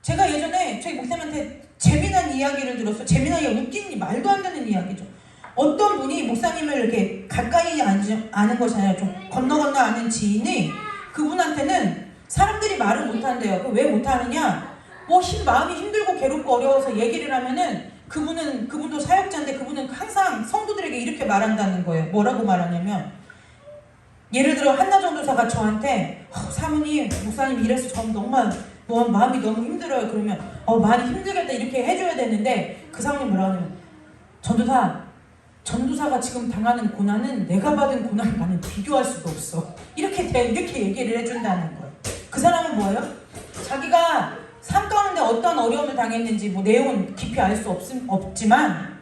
제가 예전에 저희 목사님한테 재미난 이야기를 들었어요. 재미난 이야기, 웃긴 말도 안 되는 이야기죠. 어떤 분이 목사님을 이렇게 가까이 아는 것이 아니라 좀 건너 아는 지인이, 그분한테는 사람들이 말을 못한대요. 왜 못하느냐? 마음이 힘들고 괴롭고 어려워서 얘기를 하면은 그분도 사역자인데 그분은 항상 성도들에게 이렇게 말한다는 거예요. 뭐라고 말하냐면, 예를 들어 한나 전도사가 저한테 사모님, 목사님 이래서 저 정말 마음이 너무 힘들어요. 그러면 많이 힘들겠다 이렇게 해줘야 되는데, 그 사모님 뭐라 하냐면, 전도사가 지금 당하는 고난은 내가 받은 고난과는 비교할 수도 없어. 이렇게 얘기를 해준다는 거예요. 그 사람은 뭐예요? 자기가 삶 가운데 어떤 어려움을 당했는지 내용은 깊이 알 수 없지만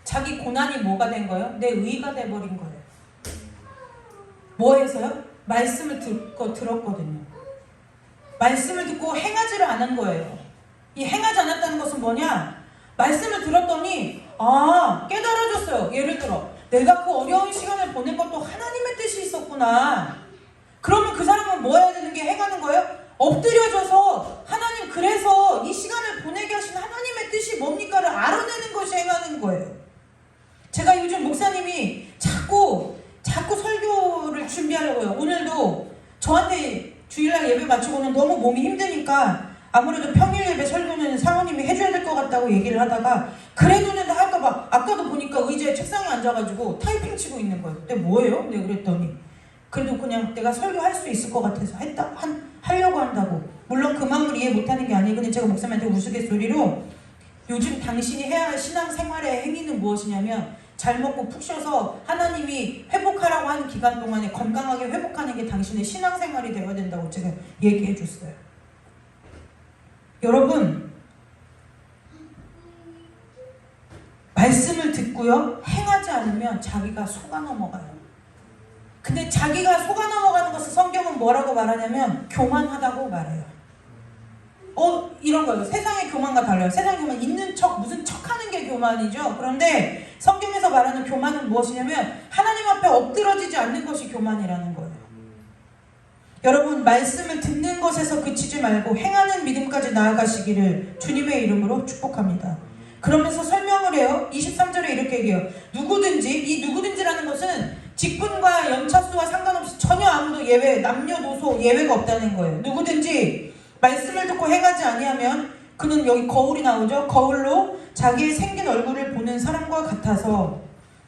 자기 고난이 뭐가 된 거예요? 내 의가 돼버린 거예요. 뭐해서요? 말씀을 들었거든요. 말씀을 듣고 행하지를 않은 거예요. 이 행하지 않았다는 것은 뭐냐? 말씀을 들었더니 깨달아졌어요. 예를 들어 내가 그 어려운 시간을 보낸 것도 하나님의 뜻이 있었구나. 그러면 그 사람은 뭐 해야 되는 게 행하는 거예요? 엎드려져서 하나님, 그래서 이 시간을 보내게 하신 하나님의 뜻이 뭡니까를 알아내는 것이 행하는 거예요. 제가 요즘 목사님이 자꾸 설교를 준비하려고요. 오늘도 저한테 주일날 예배 마치고는 너무 몸이 힘드니까 아무래도 평일 예배 설교는 사모님이 해줘야 될 것 같다고 얘기를 하다가 그래도는 할까봐 아까도 보니까 의자에 책상에 앉아가지고 타이핑 치고 있는 거예요. 근데 뭐예요? 내가 그랬더니 그래도 그냥 내가 설교할 수 있을 것 같아서 하려고 한다고. 물론 그 마음을 이해 못하는 게 아니에요. 근데 제가 목사님한테 우스갯소리로 요즘 당신이 해야 할 신앙생활의 행위는 무엇이냐면 잘 먹고 푹 쉬어서 하나님이 회복하라고 하는 기간 동안에 건강하게 회복하는 게 당신의 신앙생활이 되어야 된다고 제가 얘기해 줬어요. 여러분, 말씀을 듣고요 행하지 않으면 자기가 속아 넘어가요. 근데 자기가 속아 넘어가는 것을 성경은 뭐라고 말하냐면 교만하다고 말해요. 이런 거예요. 세상의 교만과 달라요. 세상의 교만 있는 척 무슨 척하는 게 교만이죠. 그런데 성경에서 말하는 교만은 무엇이냐면 하나님 앞에 엎드러지지 않는 것이 교만이라는 거예요. 여러분, 말씀을 듣는 것에서 그치지 말고 행하는 믿음까지 나아가시기를 주님의 이름으로 축복합니다. 그러면서 설명을 해요. 23절에 이렇게 얘기해요. 누구든지, 이 누구든지라는 것은 직분과 연차수와 상관없이 전혀 아무도 예외, 남녀노소 예외가 없다는 거예요. 누구든지 말씀을 듣고 행하지 아니하면 그는 여기 거울이 나오죠. 거울로 자기의 생긴 얼굴을 보는 사람과 같아서.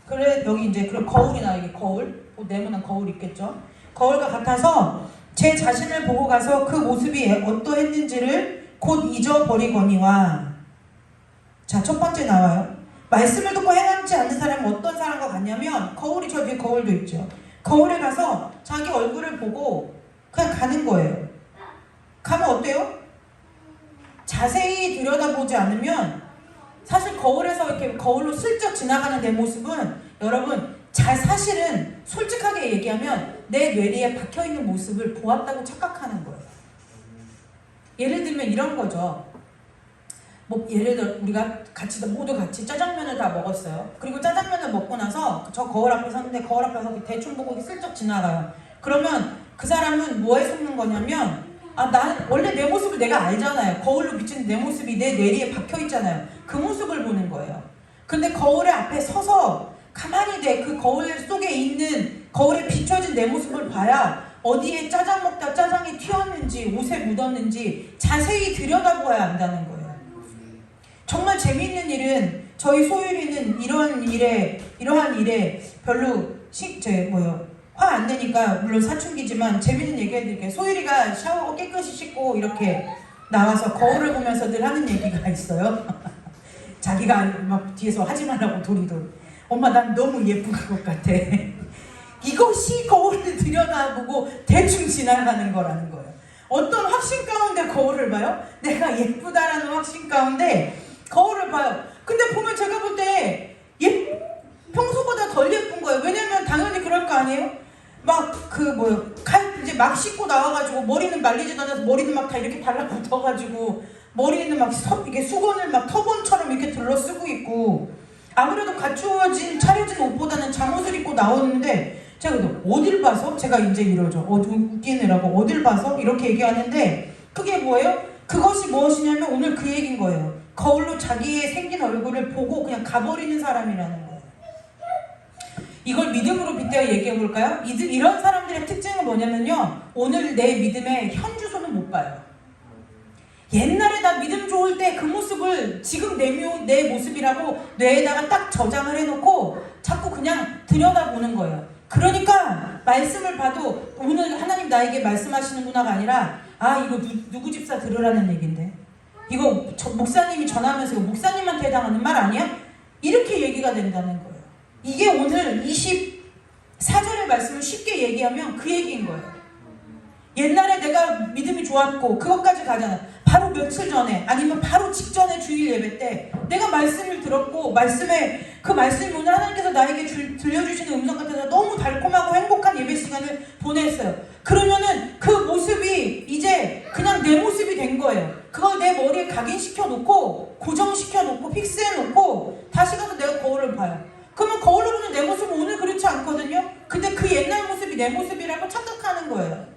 그래, 여기 이제 그럼 거울이 나와. 여기 거울, 네모난 거울 있겠죠. 거울과 같아서 제 자신을 보고 가서 그 모습이 어떠했는지를 곧 잊어버리거니와. 자, 첫 번째 나와요. 말씀을 듣고 행하지 않는 사람은 어떤 사람과 같냐면 거울이 저 뒤에 거울도 있죠. 거울에 가서 자기 얼굴을 보고 그냥 가는 거예요. 가면 어때요? 자세히 들여다보지 않으면 사실 거울에서 이렇게 거울로 슬쩍 지나가는 내 모습은 여러분 사실은 솔직하게 얘기하면 내 뇌리에 박혀있는 모습을 보았다고 착각하는 거예요. 예를 들면 이런 거죠. 뭐 예를 들어 우리가 모두 같이 짜장면을 다 먹었어요. 그리고 짜장면을 먹고 나서 저 거울 앞에 섰는데 거울 앞에서 대충 보고 슬쩍 지나가요. 그러면 그 사람은 뭐에 속는 거냐면 난 원래 내 모습을 내가 알잖아요. 거울로 비치는 내 모습이 내 뇌리에 박혀있잖아요. 그 모습을 보는 거예요. 근데 거울의 앞에 서서 가만히 그 거울 속에 있는 거울에 비춰진 내 모습을 봐야 어디에 짜장 먹다 짜장이 튀었는지 옷에 묻었는지 자세히 들여다보아야 안다는 거예요. 정말 재미있는 일은 저희 소율이는 이러한 일에 별로 화 안 내니까 물론 사춘기지만 재미있는 얘기 해드릴게요. 소율이가 샤워하고 깨끗이 씻고 이렇게 나와서 거울을 보면서 늘 하는 얘기가 있어요. 자기가 막 뒤에서 하지 말라고 도리도. 엄마 난 너무 예쁜 것 같아. 이것이 거울을 들여다보고 대충 지나가는 거라는 거예요. 어떤 확신 가운데 거울을 봐요? 내가 예쁘다라는 확신 가운데 거울을 봐요. 근데 보면 제가 볼 때 평소보다 덜 예쁜 거예요. 왜냐면 당연히 그럴 거 아니에요? 이제 막 씻고 나와가지고 머리는 말리지도 않아서 머리는 막 다 이렇게 달라붙어가지고 머리는 막 이게 수건을 막 터본처럼 이렇게 둘러 쓰고 있고 아무래도 차려진 옷보다는 잠옷을 입고 나오는데 제가 어딜 봐서? 제가 이제 이러죠. 웃기느라고 어딜 봐서? 이렇게 얘기하는데 그게 뭐예요? 그것이 무엇이냐면 오늘 그 얘기인 거예요. 거울로 자기의 생긴 얼굴을 보고 그냥 가버리는 사람이라는 거예요. 이걸 믿음으로 빗대어 얘기해 볼까요? 이런 사람들의 특징은 뭐냐면요. 오늘 내 믿음의 현주소는 못 봐요. 옛날에 나 믿음 좋을 때 그 모습을 지금 내 모습이라고 뇌에다가 딱 저장을 해놓고 자꾸 그냥 들여다보는 거예요. 그러니까 말씀을 봐도 오늘 하나님 나에게 말씀하시는구나가 아니라 이거 누구 집사 들으라는 얘긴데 이거 목사님이 전하면서 이거 목사님한테 해당하는 말 아니야? 이렇게 얘기가 된다는 거예요. 이게 오늘 24절의 말씀을 쉽게 얘기하면 그 얘기인 거예요. 옛날에 내가 믿음이 좋았고 그것까지 가잖아. 바로 며칠 전에 아니면 바로 직전에 주일 예배 때 내가 말씀을 들었고 그 말씀이 오늘 하나님께서 나에게 들려주시는 음성 같아서 너무 달콤하고 행복한 예배 시간을 보냈어요. 그러면은 그 모습이 이제 그냥 내 모습이 된 거예요. 그걸 내 머리에 각인시켜놓고 고정시켜놓고 픽스해놓고 다시 가서 내가 거울을 봐요. 그러면 거울로 보는 내 모습은 오늘 그렇지 않거든요. 근데 그 옛날 모습이 내 모습이라고 착각하는 거예요.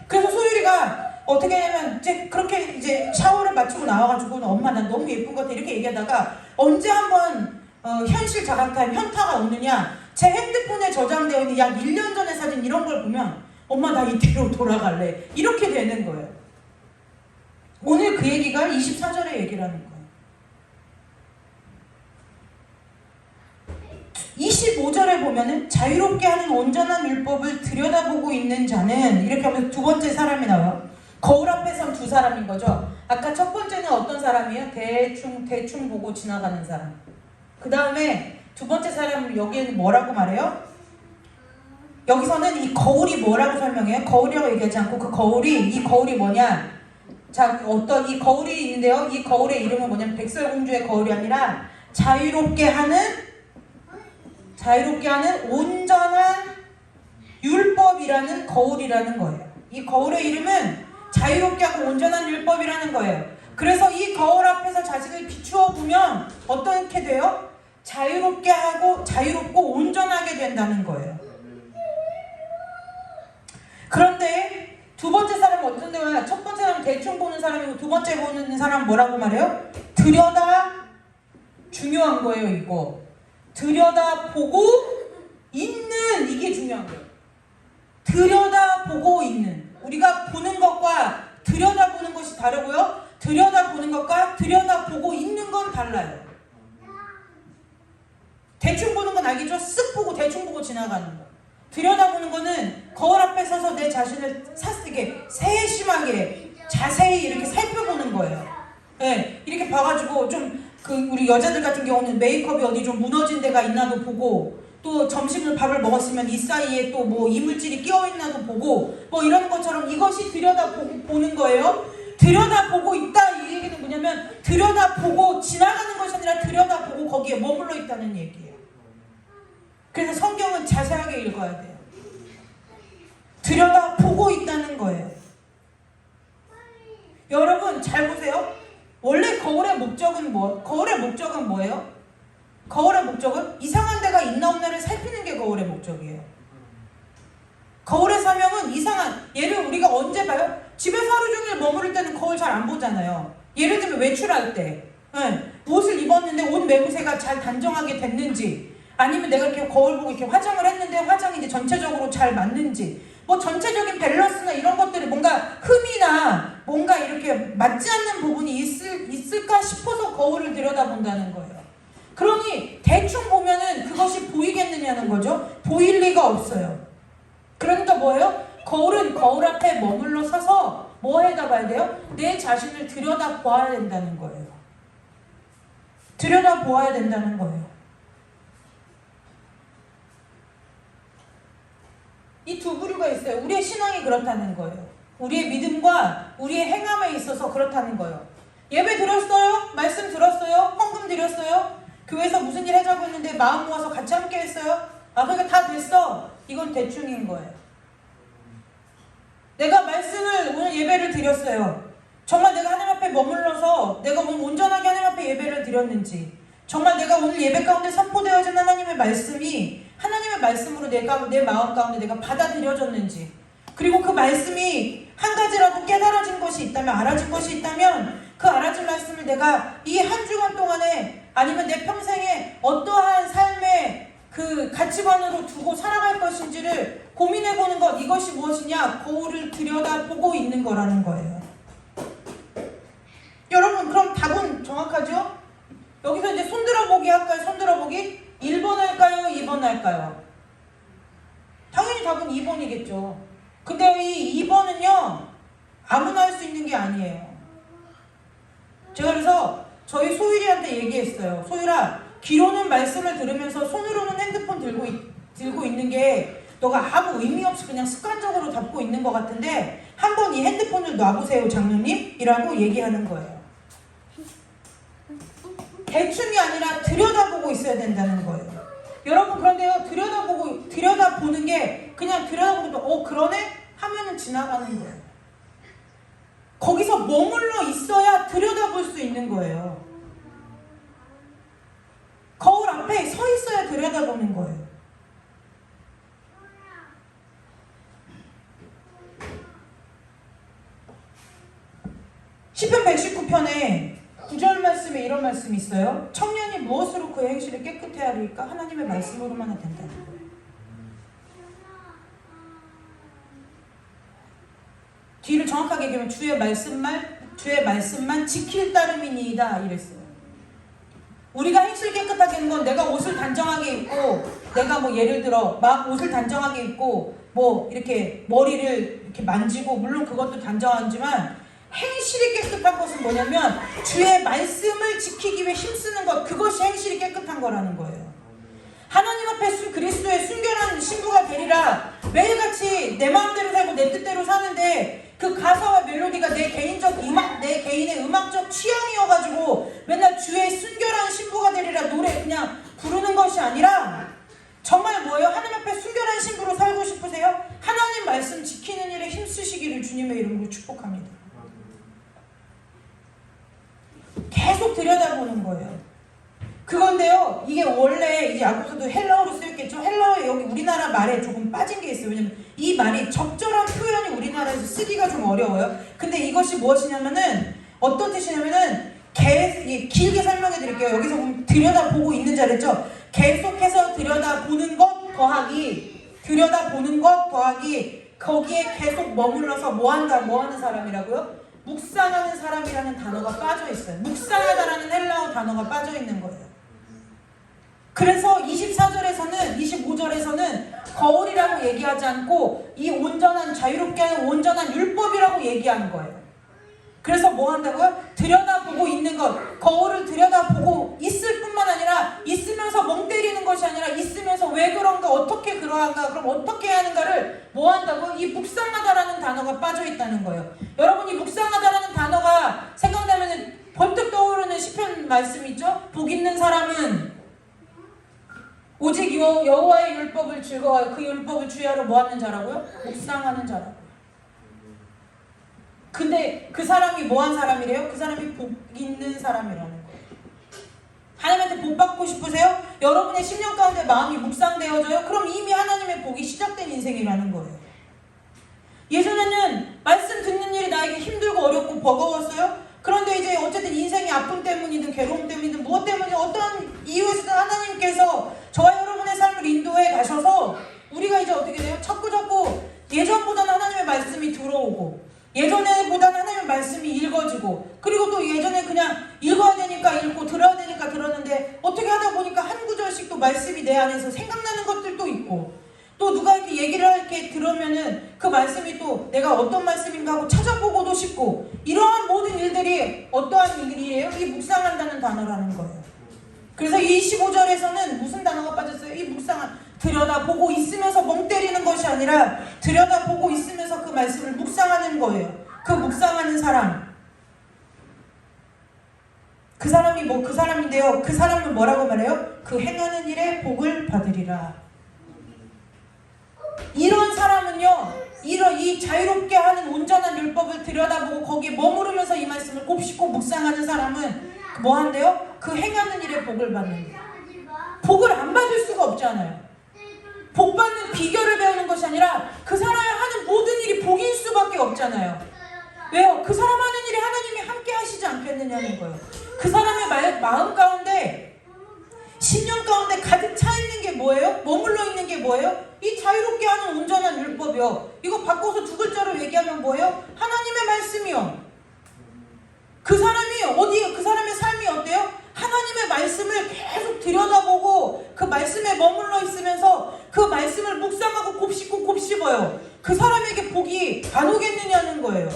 그래서 소율이가 어떻게 하냐면 그렇게 이제 샤워를 마치고 나와가지고 엄마 난 너무 예쁜 것 같아 이렇게 얘기하다가 언제 한번 현실 자각한 현타가 오느냐 제 핸드폰에 저장되어 있는 약 1년 전의 사진 이런 걸 보면 엄마 나 이때로 돌아갈래 이렇게 되는 거예요. 오늘 그 얘기가 24절의 얘기라는 거예요. 25절에 보면은 자유롭게 하는 온전한 율법을 들여다보고 있는 자는 이렇게 하면서 두 번째 사람이 나와요. 거울 앞에 선 두 사람인 거죠. 아까 첫 번째는 어떤 사람이에요? 대충 보고 지나가는 사람. 그 다음에 두 번째 사람은 여기에는 뭐라고 말해요? 여기서는 이 거울이 뭐라고 설명해요? 거울이라고 얘기하지 않고 이 거울이 뭐냐? 자, 어떤 이 거울이 있는데요. 이 거울의 이름은 뭐냐면 백설공주의 거울이 아니라 자유롭게 하는 온전한 율법이라는 거울이라는 거예요. 이 거울의 이름은 자유롭게 하고 온전한 율법이라는 거예요. 그래서 이 거울 앞에서 자신을 비추어 보면 어떻게 돼요? 자유롭고 온전하게 된다는 거예요. 그런데 두 번째 사람은 어떤 데가 첫 번째 사람은 대충 보는 사람이고 두 번째 보는 사람은 뭐라고 말해요? 중요한 거예요. 이거 들여다보고 있는, 이게 중요한 거예요. 들여다보고 있는, 우리가 보는 것과 들여다보는 것이 다르고요. 들여다보는 것과 들여다보고 있는 건 달라요. 대충 보는 건 알겠죠? 쓱 보고 대충 보고 지나가는 거. 들여다보는 거는 거울 앞에 서서 내 자신을 이렇게 세심하게 자세히 이렇게 살펴보는 거예요. 네, 이렇게 봐가지고 좀 우리 여자들 같은 경우는 메이크업이 어디 좀 무너진 데가 있나도 보고, 또 밥을 먹었으면 이 사이에 또 뭐 이물질이 끼어있나도 보고, 뭐 이런 것처럼 이것이 들여다보는 거예요. 들여다보고 있다, 이 얘기는 뭐냐면 들여다보고 지나가는 것이 아니라 들여다보고 거기에 머물러 있다는 얘기예요. 그래서 성경은 자세하게 읽어야 돼요. 들여다보고 있다는 거예요. 여러분 잘 보세요. 원래 거울의 목적은 뭐예요? 거울의 목적은 이상한 데가 있나 없나를 살피는 게 거울의 목적이에요. 거울의 사명은 얘를 우리가 언제 봐요? 집에서 하루 종일 머무를 때는 거울 잘 안 보잖아요. 예를 들면 외출할 때, 옷을 입었는데 옷 매무새가 잘 단정하게 됐는지, 아니면 내가 이렇게 거울 보고 이렇게 화장을 했는데 화장이 이제 전체적으로 잘 맞는지, 뭐 전체적인 밸런스나 이런 것들이 뭔가 흠이나 뭔가 이렇게 맞지 않는 부분이 있을까 싶어서 거울을 들여다본다는 거예요. 그러니 대충 보면은 그것이 보이겠느냐는 거죠. 보일 리가 없어요. 그러니까 뭐예요? 거울은 거울 앞에 머물러 서서 뭐 해다봐야 돼요? 내 자신을 들여다보아야 된다는 거예요. 들여다보아야 된다는 거예요. 이 두 부류가 있어요. 우리의 신앙이 그렇다는 거예요. 우리의 믿음과 우리의 행함에 있어서 그렇다는 거예요. 예배 드렸어요? 말씀 들었어요? 헌금 드렸어요? 교회에서 무슨 일 하자고 했는데 마음 모아서 같이 함께 했어요? 그러니까 다 됐어. 이건 대충인 거예요. 내가 말씀을 오늘 예배를 드렸어요. 정말 내가 하나님 앞에 머물러서 내가 오늘 온전하게 하나님 앞에 예배를 드렸는지, 정말 내가 오늘 예배 가운데 선포되어진 하나님의 말씀이 하나님의 말씀으로 내 마음 가운데 내가 받아들여졌는지, 그리고 그 말씀이 한 가지라도 깨달아진 것이 있다면, 알아진 것이 있다면 그 알아진 말씀을 내가 이 한 주간 동안에 아니면 내 평생에 어떠한 삶의 그 가치관으로 두고 살아갈 것인지를 고민해보는 것, 이것이 무엇이냐? 거울을 들여다보고 있는 거라는 거예요. 여러분 그럼 답은 정확하죠? 여기서 이제 손들어보기 할까요? 손들어보기? 1번 할까요? 2번 할까요? 당연히 답은 2번이겠죠. 근데 이 2번은요 아무나 할 수 있는 게 아니에요. 제가 그래서 저희 소율이한테 얘기했어요. 소율아, 귀로는 말씀을 들으면서 손으로는 핸드폰 들고 있는 게 너가 아무 의미 없이 그냥 습관적으로 잡고 있는 것 같은데 한번 이 핸드폰을 놔보세요 장로님 이라고 얘기하는 거예요. 대충이 아니라 들여다보고 있어야 된다는 거예요. 여러분 그런데요, 들여다보는 게 그냥 들여다보고 그러네? 하면은 지나가는 거예요. 거기서 머물러 있어야 들여다볼 수 있는 거예요. 거울 앞에 서 있어야 들여다보는 거예요. 시편 119편에 9절 말씀에 이런 말씀이 있어요. 청년이 무엇으로 그의 행실을 깨끗해 하리까? 하나님의 말씀으로만 된다는 거예요. 뒤를 정확하게 얘기하면 주의 말씀만 주의 말씀만 지킬 따름이니이다 이랬어요. 우리가 행실 깨끗하게 하는 건 내가 옷을 단정하게 입고, 내가 뭐 예를 들어 막 옷을 단정하게 입고 뭐 이렇게 머리를 이렇게 만지고, 물론 그것도 단정하지만 행실이 깨끗한 것은 뭐냐면 주의 말씀을 지키기 위해 힘쓰는 것, 그것이 행실이 깨끗한 거라는 거예요. 하나님 앞에 그리스도의 순결한 신부가 되리라. 매일같이 내 마음대로 살고 내 뜻대로 사는데 그 가사와 멜로디가 내 개인의 음악적 취향이어가지고 맨날 주의 순결한 신부가 되리라 노래 그냥 부르는 것이 아니라, 정말 뭐예요? 하나님 앞에 순결한 신부로 살고 싶으세요? 하나님 말씀 지키는 일에 힘쓰시기를 주님의 이름으로 축복합니다. 계속 들여다보는 거예요. 그건데요, 이게 원래 이 야고보서도 헬라어로 쓰였겠죠. 헬라어에 여기 우리나라 말에 조금 빠진 게 있어요. 왜냐면 이 말이 적절한 표현이 우리나라에서 쓰기가 좀 어려워요. 근데 이것이 무엇이냐면은, 어떤 뜻이냐면은, 길게 설명해 드릴게요. 여기서 보면 들여다보고 있는 자랬죠. 계속해서 들여다보는 것 더하기 거기에 계속 머물러서 뭐 하는 사람이라고요? 묵상하는 사람이라는 단어가 빠져 있어요. 묵상하다라는 헬라어 단어가 빠져 있는 거예요. 그래서 24절에서는 25절에서는 거울이라고 얘기하지 않고 이 온전한, 자유롭게 하는 온전한 율법이라고 얘기하는 거예요. 그래서 뭐 한다고요? 들여다보고 있는 것, 거울을 들여다보고 있을 뿐만 아니라, 있으면서 멍 때리는 것이 아니라 있으면서 왜 그런가, 어떻게 그러한가, 그럼 어떻게 해야 하는가를 뭐 한다고? 이 묵상하다라는 단어가 빠져 있다는 거예요. 여러분이 묵상하다라는 단어가 생각나면 번뜩 떠오르는 시편 말씀 있죠? 복 있는 사람은 오직 여호와의 율법을 즐거워하여 그 율법을 주의하러 뭐 하는 자라고요? 묵상하는 자라고. 근데 그 사람이 뭐한 사람이래요? 그 사람이 복 있는 사람이라는 거예요. 하나님한테 복 받고 싶으세요? 여러분의 10년 가운데 마음이 묵상되어져요? 그럼 이미 하나님의 복이 시작된 인생이라는 거예요. 예전에는 말씀 듣는 일이 나에게 힘들고 어렵고 버거웠어요? 그런데 이제 어쨌든 인생의 아픔 때문이든 괴로움 때문이든 무엇 때문이든 어떠한 이유에서든 하나님께서 저와 여러분의 삶을 인도해 가셔서 우리가 이제 어떻게 돼요? 자꾸 예전보다는 하나님의 말씀이 들어오고, 예전에보다는 하나님의 말씀이 읽어지고, 그리고 또 예전에 그냥 읽어야 되니까 읽고 들어야 되니까 들었는데 어떻게 하다 보니까 한 구절씩 또 말씀이 내 안에서 생각나는 것들도 있고, 또 누가 이렇게 얘기를 이렇게 들으면은 그 말씀이 또 내가 어떤 말씀인가 하고 찾아보고도 싶고, 이러한 모든 일들이 어떠한 일이에요? 이 묵상한다는 단어라는 거예요. 그래서 25절에서는 무슨 단어가 빠졌어요? 이 들여다보고 있으면서 멍 때리는 것이 아니라 들여다보고 있으면서 그 말씀을 묵상하는 거예요. 그 묵상하는 사람, 그 사람인데요, 그 사람은 뭐라고 말해요? 그 행하는 일에 복을 받으리라. 이런 사람은요, 이 자유롭게 하는 온전한 율법을 들여다보고 거기에 머무르면서 이 말씀을 곱씹고 묵상하는 사람은 뭐 한대요? 그 행하는 일에 복을 받는다. 복을 안 받을 수가 없잖아요. 복 받는 비결을 배우는 것이 아니라 그 사람이 하는 모든 일이 복일 수밖에 없잖아요. 왜요? 그 사람 하는 일에 하나님이 함께 하시지 않겠느냐는 거예요. 그 사람의 마음 가운데, 신념 가운데 가득 차 있는 게 뭐예요? 머물러 있는 게 뭐예요? 이 자유롭게 하는 온전한 율법이요. 이거 바꿔서 두 글자로 얘기하면 뭐예요? 하나님의 말씀이요. 그 사람의 삶이 어때요? 하나님의 말씀을 계속 들여다보고 그 말씀에 머물러 있으면서 그 말씀을 묵상하고 곱씹어요. 그 사람에게 복이 안 오겠느냐는 거예요.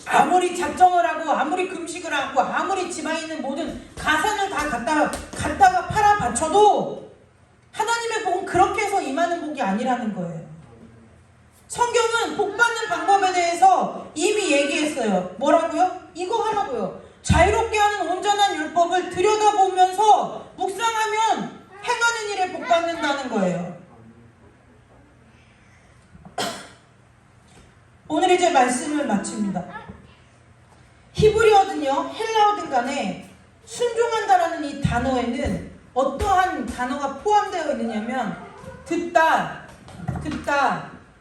아무리 작정을 하고 아무리 금식을 하고 아무리 집안에 있는 모든 가산을 다 갖다가 팔아 바쳐도 하나님의 복은 그렇게 해서 임하는 복이 아니라는 거예요. 성경은 복 받는 방법에 대해서 이미 얘기했어요. 뭐라고요? 이거 하라고요. 자유롭게 하는 온전한 율법을 들여다보면서 묵상하면 행하는 일에 복 받는다는 거예요. 오늘 이제 말씀을 마칩니다. 히브리어든요, 헬라어든 간에 순종한다라는 이 단어에는 어떠한 단어가 포함되어 있느냐면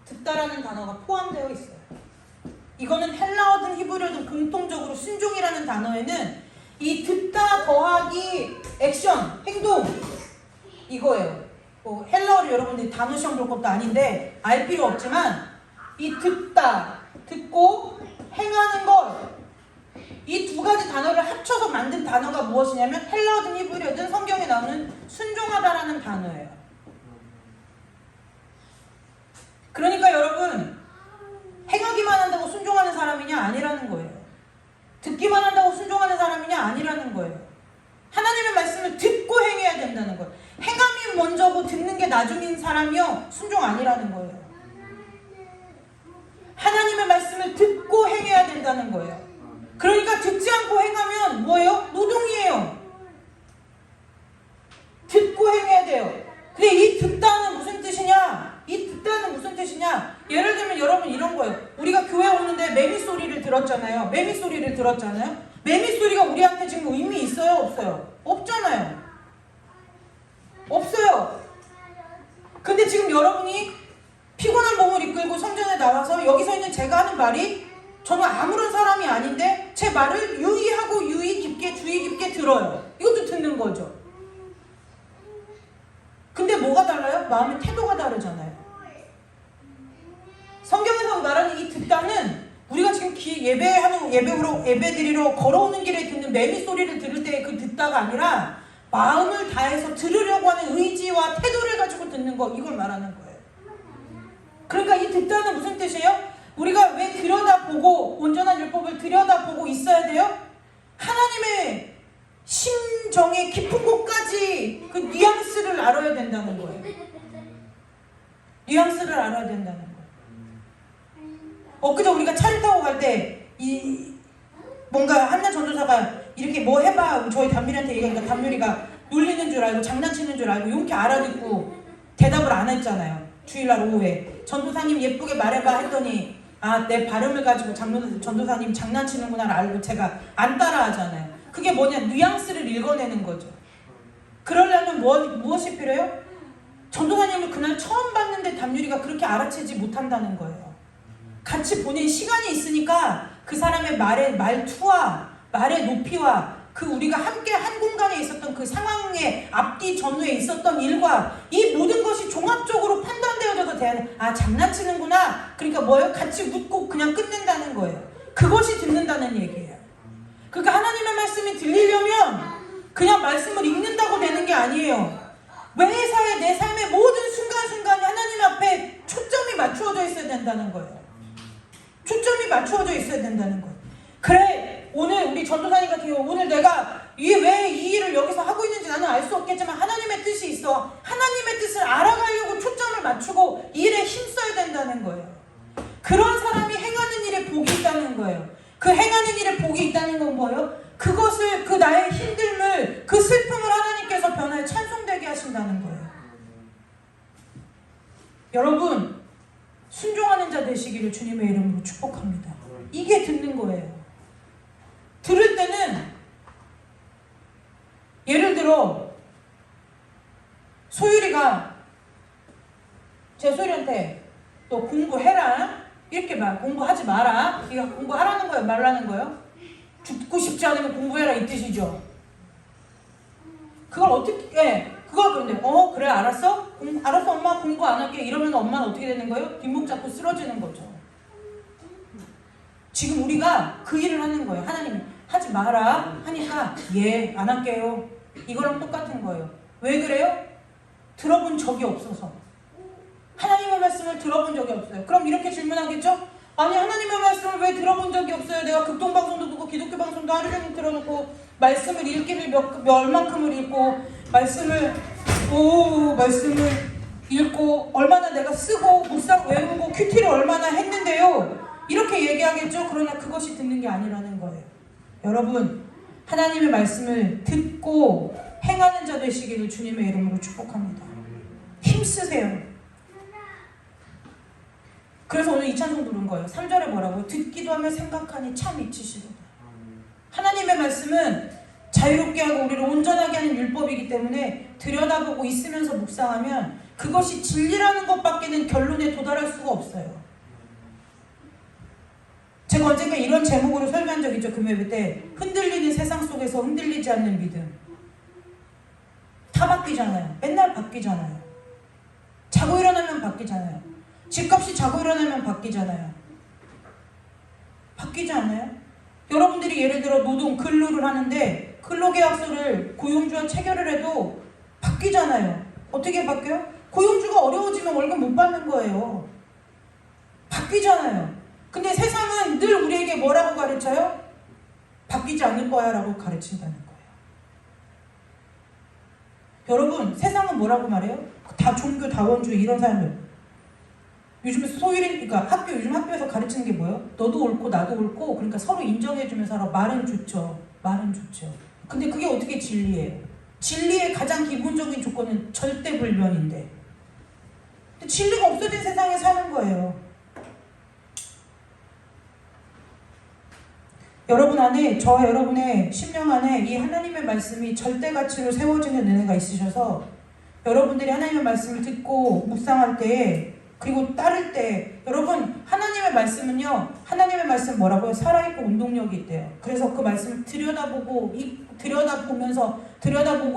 듣다라는 단어가 포함되어 있어요. 이거는 헬라어든 히브리어든 공통적으로 순종이라는 단어에는 이 듣다 더하기 액션, 행동, 이거예요. 헬라어를 여러분들이 단어 시험 볼 것도 아닌데 알 필요 없지만 이 듣다, 듣고 행하는 것, 이 두 가지 단어를 합쳐서 만든 단어가 무엇이냐면 헬라어든 히브리어든 성경에 나오는 순종하다라는 단어예요. 그러니까 여러분, 행하기만 한다고 순종하는 사람이냐? 아니라는 거예요. 듣기만 한다고 순종하는 사람이냐? 아니라는 거예요. 하나님의 말씀을 듣고 행해야 된다는 거예요. 행함이 먼저고 듣는 게 나중인 사람이요, 순종 아니라는 거예요. 하나님의 말씀을 듣고 행해야 된다는 거예요. 그러니까 듣지 않고 행하면 뭐예요? 노동이에요. 듣고 행해야 돼요. 근데 이 듣다는 무슨 뜻이냐? 이 듣다는 무슨 뜻이냐? 예를 들면 여러분 이런 거예요. 우리가 교회 오는데 매미 소리를 들었잖아요. 매미 소리를 들었잖아요. 매미 소리가 우리한테 지금 의미 있어요? 없어요? 없잖아요. 없어요. 근데 지금 여러분이 피곤한 몸을 이끌고 성전에 나와서 여기서 있는 제가 하는 말이 저는 아무런 사람이 아닌데 제 말을 유의하고 주의 깊게 들어요. 이것도 듣는 거죠. 근데 뭐가 달라요? 마음의 태도가 다르잖아요. 성경에서 말하는 이 듣다는 우리가 지금 예배드리러 걸어오는 길에 듣는 매미 소리를 들을 때 그 듣다가 아니라 마음을 다해서 들으려고 하는 의지와 태도를 가지고 듣는 거, 이걸 말하는 거예요. 그러니까 이 듣다는 무슨 뜻이에요? 우리가 왜 들여다보고 온전한 율법을 들여다보고 있어야 돼요? 하나님의 심정의 깊은 곳까지 그 뉘앙스를 알아야 된다는 거예요. 뉘앙스를 알아야 된다는 거예요. 엊그제 우리가 차를 타고 갈 때 뭔가 한나 전도사가 이렇게 뭐 해봐 저희 단밀이한테 얘기하니까 단밀이가 놀리는 줄 알고 장난치는 줄 알고 용케 알아듣고 대답을 안 했잖아요. 주일날 오후에 전도사님 예쁘게 말해봐 했더니 내 발음을 가지고 전도사님 장난치는구나 알고 제가 안 따라하잖아요. 그게 뭐냐? 뉘앙스를 읽어내는 거죠. 그러려면 무엇이 필요해요? 전도사님을 그날 처음 봤는데 담유리가 그렇게 알아채지 못한다는 거예요. 같이 보낸 시간이 있으니까 그 사람의 말의 말투와 말의 높이와 그 우리가 함께 한 공간에 있었던 그 상황의 앞뒤 전후에 있었던 일과 이 모든 것이 종합적으로 판단되어져서 장난치는구나. 그러니까 뭐예요? 같이 묻고 그냥 끝낸다는 거예요. 그것이 듣는다는 얘기예요. 그러니까 하나님의 말씀이 들리려면 그냥 말씀을 읽는다고 되는 게 아니에요. 매사에 내 삶의 모든 순간순간이 하나님 앞에 초점이 맞추어져 있어야 된다는 거예요. 초점이 맞추어져 있어야 된다는 거예요. 그래, 오늘 우리 전도사님 같은 경우 오늘 내가 왜 이 일을 여기서 하고 있는지 나는 알 수 없겠지만 하나님의 뜻이 있어. 하나님의 뜻을 알아가려고 초점을 맞추고 이 일에 힘써야 된다는 거예요. 그런 사람이 행하는 일에 복이 있다는 거예요. 그 행하는 일에 복이 있다는 건 뭐예요? 그것을, 그 나의 힘듦을, 그 슬픔을 하나님께서 변화에 찬송되게 하신다는 거예요. 여러분, 순종하는 자 되시기를 주님의 이름으로 축복합니다. 이게 듣는 거예요. 들을 때는 예를 들어 소율이가 제 소율이한테 너 공부해라 이렇게 공부하지 마라. 이거 공부하라는 거예요? 말라는 거예요? 죽고 싶지 않으면 공부해라 이 뜻이죠. 그걸 어떻게 그걸 그런데 그래 알았어? 알았어 엄마 공부 안 할게 이러면 엄마는 어떻게 되는 거예요? 뒷목 잡고 쓰러지는 거죠. 지금 우리가 그 일을 하는 거예요. 하나님이 하지 마라 하니까 예 안 할게요. 이거랑 똑같은 거예요. 왜 그래요? 들어본 적이 없어서. 하나님의 말씀을 들어본 적이 없어요. 그럼 이렇게 질문하겠죠? 아니 하나님의 말씀을 왜 들어본 적이 없어요? 내가 극동방송도 듣고 기독교 방송도 하루 종일 들어놓고 말씀을 읽기를 얼만큼을 읽고 말씀을 읽고 얼마나 내가 쓰고 묵상 외우고 큐티를 얼마나 했는데요. 이렇게 얘기하겠죠? 그러나 그것이 듣는 게 아니라는 거예요. 여러분 하나님의 말씀을 듣고 행하는 자 되시기를 주님의 이름으로 축복합니다. 힘쓰세요. 그래서 오늘 이 찬송 부른 거예요. 3절에 뭐라고요? 듣기도 하며 생각하니 참 이치시도다. 하나님의 말씀은 자유롭게 하고 우리를 온전하게 하는 율법이기 때문에 들여다보고 있으면서 묵상하면 그것이 진리라는 것밖에는 결론에 도달할 수가 없어요. 제가 언젠가 이런 제목으로 설교한 적 있죠. 금요일 때 흔들리는 세상 속에서 흔들리지 않는 믿음. 다 바뀌잖아요. 맨날 바뀌잖아요. 자고 일어나면 바뀌잖아요. 집값이 자고 일어나면 바뀌잖아요. 바뀌지 않아요? 여러분들이 예를 들어 노동 근로를 하는데 근로계약서를 고용주와 체결을 해도 바뀌잖아요. 어떻게 바뀌어요? 고용주가 어려워지면 월급 못 받는 거예요. 바뀌잖아요. 근데 세상은 늘 우리에게 뭐라고 가르쳐요? 바뀌지 않을 거야 라고 가르친다는 거예요. 여러분, 세상은 뭐라고 말해요? 다 종교, 다원주의 이런 사람들. 요즘 그러니까 요즘 학교에서 가르치는 게 뭐예요? 너도 옳고 나도 옳고, 그러니까 서로 인정해주면서 하라. 말은 좋죠. 말은 좋죠. 근데 그게 어떻게 진리예요? 진리의 가장 기본적인 조건은 절대불변인데. 진리가 없어진 세상에 사는 거예요. 여러분 안에, 저와 여러분의 심령 안에 이 하나님의 말씀이 절대가치로 세워지는 은혜가 있으셔서 여러분들이 하나님의 말씀을 듣고 묵상할 때에, 그리고 따를 때, 여러분 하나님의 말씀은요, 하나님의 말씀 뭐라고요? 살아있고 운동력이 있대요. 그래서 그 말씀을 들여다보고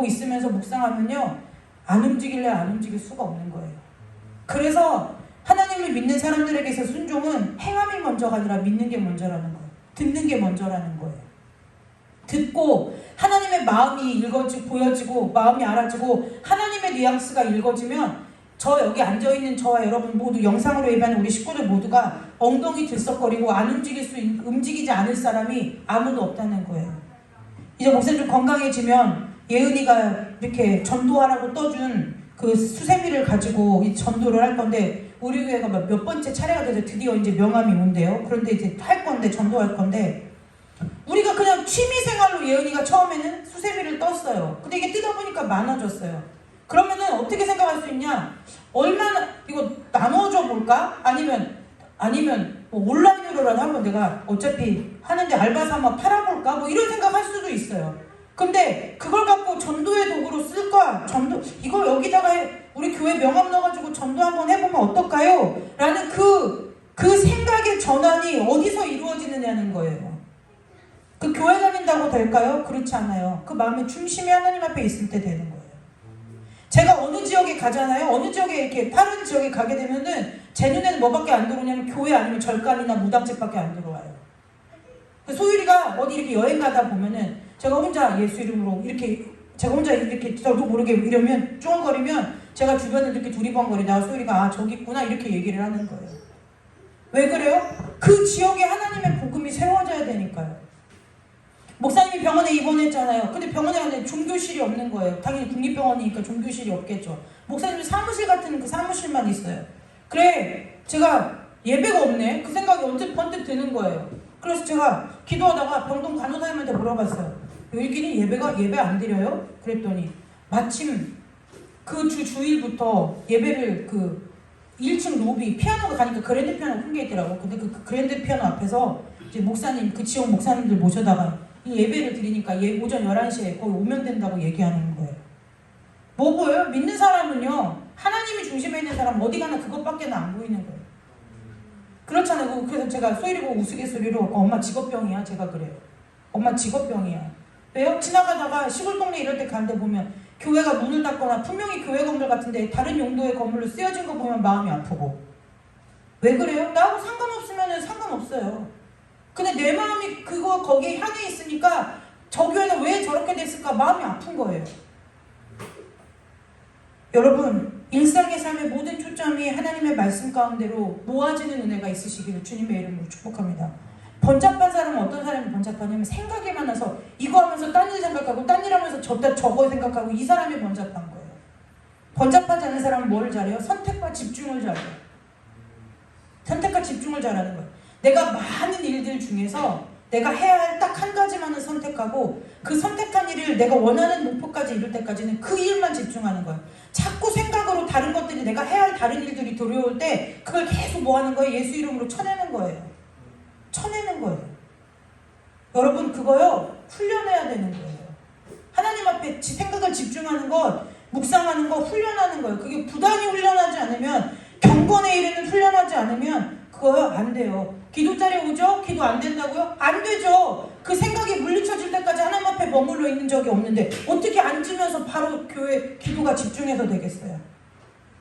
있으면서 묵상하면요, 안 움직일래 안 움직일 수가 없는 거예요. 그래서 하나님을 믿는 사람들에게서 순종은 행함이 먼저가 아니라 믿는 게 먼저라는 거예요. 듣는 게 먼저라는 거예요. 듣고 하나님의 마음이 보여지고 마음이 알아지고 하나님의 뉘앙스가 읽어지면, 저 여기 앉아있는 저와 여러분 모두, 영상으로 예배하는 우리 식구들 모두가 엉덩이 들썩거리고 움직이지 않을 사람이 아무도 없다는 거예요. 이제 목사님 좀 건강해지면 예은이가 이렇게 전도하라고 떠준 그 수세미를 가지고 이 전도를 할 건데, 우리 교회가 몇 번째 차례가 돼서 드디어 이제 명함이 온대요. 그런데 이제 전도할 건데, 우리가 그냥 취미생활로 예은이가 처음에는 수세미를 떴어요. 근데 이게 뜯어 보니까 많아졌어요. 그러면은 어떻게 생각할 수 있냐? 얼마나 이거 나눠줘 볼까? 아니면 뭐 온라인으로라도 한번 내가 어차피 하는데 알바 삼아 팔아볼까? 뭐 이런 생각할 수도 있어요. 근데 그걸 갖고 전도의 도구로 쓸까? 이거 여기다가 우리 교회 명함 넣어가지고 전도 한번 해보면 어떨까요? 라는 그 생각의 전환이 어디서 이루어지느냐는 거예요. 그 교회 다닌다고 될까요? 그렇지 않아요. 그 마음의 중심이 하나님 앞에 있을 때 되는 거예요. 제가 어느 지역에 가잖아요. 어느 지역에 이렇게 다른 지역에 가게 되면은 제 눈에는 뭐밖에 안 들어오냐면 교회 아니면 절간이나 무당집밖에 안 들어와요. 소율이가 어디 이렇게 여행 가다 보면은 제가 혼자 예수 이름으로 이렇게 저도 모르게 이러면 쭈엉거리면 제가 주변을 이렇게 두리번거리다가 소율이가 저기 있구나 이렇게 얘기를 하는 거예요. 왜 그래요? 그 지역에 하나님의 복음이 세워져야 되니까요. 목사님이 병원에 입원했잖아요. 근데 병원에 가는데 종교실이 없는 거예요. 당연히 국립병원이니까 종교실이 없겠죠. 목사님 사무실 같은 그 사무실만 있어요. 그래, 제가 예배가 없네. 그 생각이 번뜩 드는 거예요. 그래서 제가 기도하다가 병동 간호사님한테 물어봤어요. 여기는 예배 안 드려요? 그랬더니 마침 그 주일부터 예배를 1층 로비 피아노가 가니까 그랜드 피아노 큰 게 있더라고. 근데 그 그랜드 피아노 앞에서 이제 그 지역 목사님들 모셔다가 이 예배를 드리니까 오전 11시에 거의 오면 된다고 얘기하는 거예요. 뭐 보여요? 믿는 사람은요, 하나님이 중심에 있는 사람은 어디 가나 그것밖에 안 보이는 거예요. 그렇잖아요. 그래서 제가 소리고 우스갯소리로 엄마 직업병이야. 제가 그래요. 엄마 직업병이야. 왜요? 지나가다가 시골 동네 이럴 때 가는데 보면 교회가 문을 닫거나 분명히 교회 건물 같은데 다른 용도의 건물로 쓰여진 거 보면 마음이 아프고. 왜 그래요? 나하고 상관없으면 상관없어요. 근데 내 마음이 거기에 향해 있으니까 저 교회는 왜 저렇게 됐을까 마음이 아픈 거예요. 여러분, 일상의 삶의 모든 초점이 하나님의 말씀 가운데로 모아지는 은혜가 있으시기를 주님의 이름으로 축복합니다. 번잡한 사람은 어떤 사람이 번잡하냐면 생각이 많아서 이거 하면서 딴 일 생각하고 딴 일 하면서 저거 생각하고, 이 사람이 번잡한 거예요. 번잡하지 않은 사람은 뭐를 잘해요? 선택과 집중을 잘해요. 선택과 집중을 잘하는 거예요. 내가 많은 일들 중에서 내가 해야 할 딱 한 가지만을 선택하고 그 선택한 일을 내가 원하는 목표까지 이룰 때까지는 그 일만 집중하는 거예요. 자꾸 생각으로 다른 것들이, 내가 해야 할 다른 일들이 들어올 때 그걸 계속 뭐 하는 거예요? 예수 이름으로 쳐내는 거예요. 쳐내는 거예요. 여러분, 그거요, 훈련해야 되는 거예요. 하나님 앞에 생각을 집중하는 것, 묵상하는 것, 훈련하는 거예요. 그게 부단히 훈련하지 않으면, 경건에 이르는 훈련하지 않으면 그거요, 안 돼요. 기도자리 오죠? 기도 안 된다고요? 안 되죠. 그 생각이 물리쳐질 때까지 하나님 앞에 머물러 있는 적이 없는데 어떻게 앉으면서 바로 교회 기도가 집중해서 되겠어요?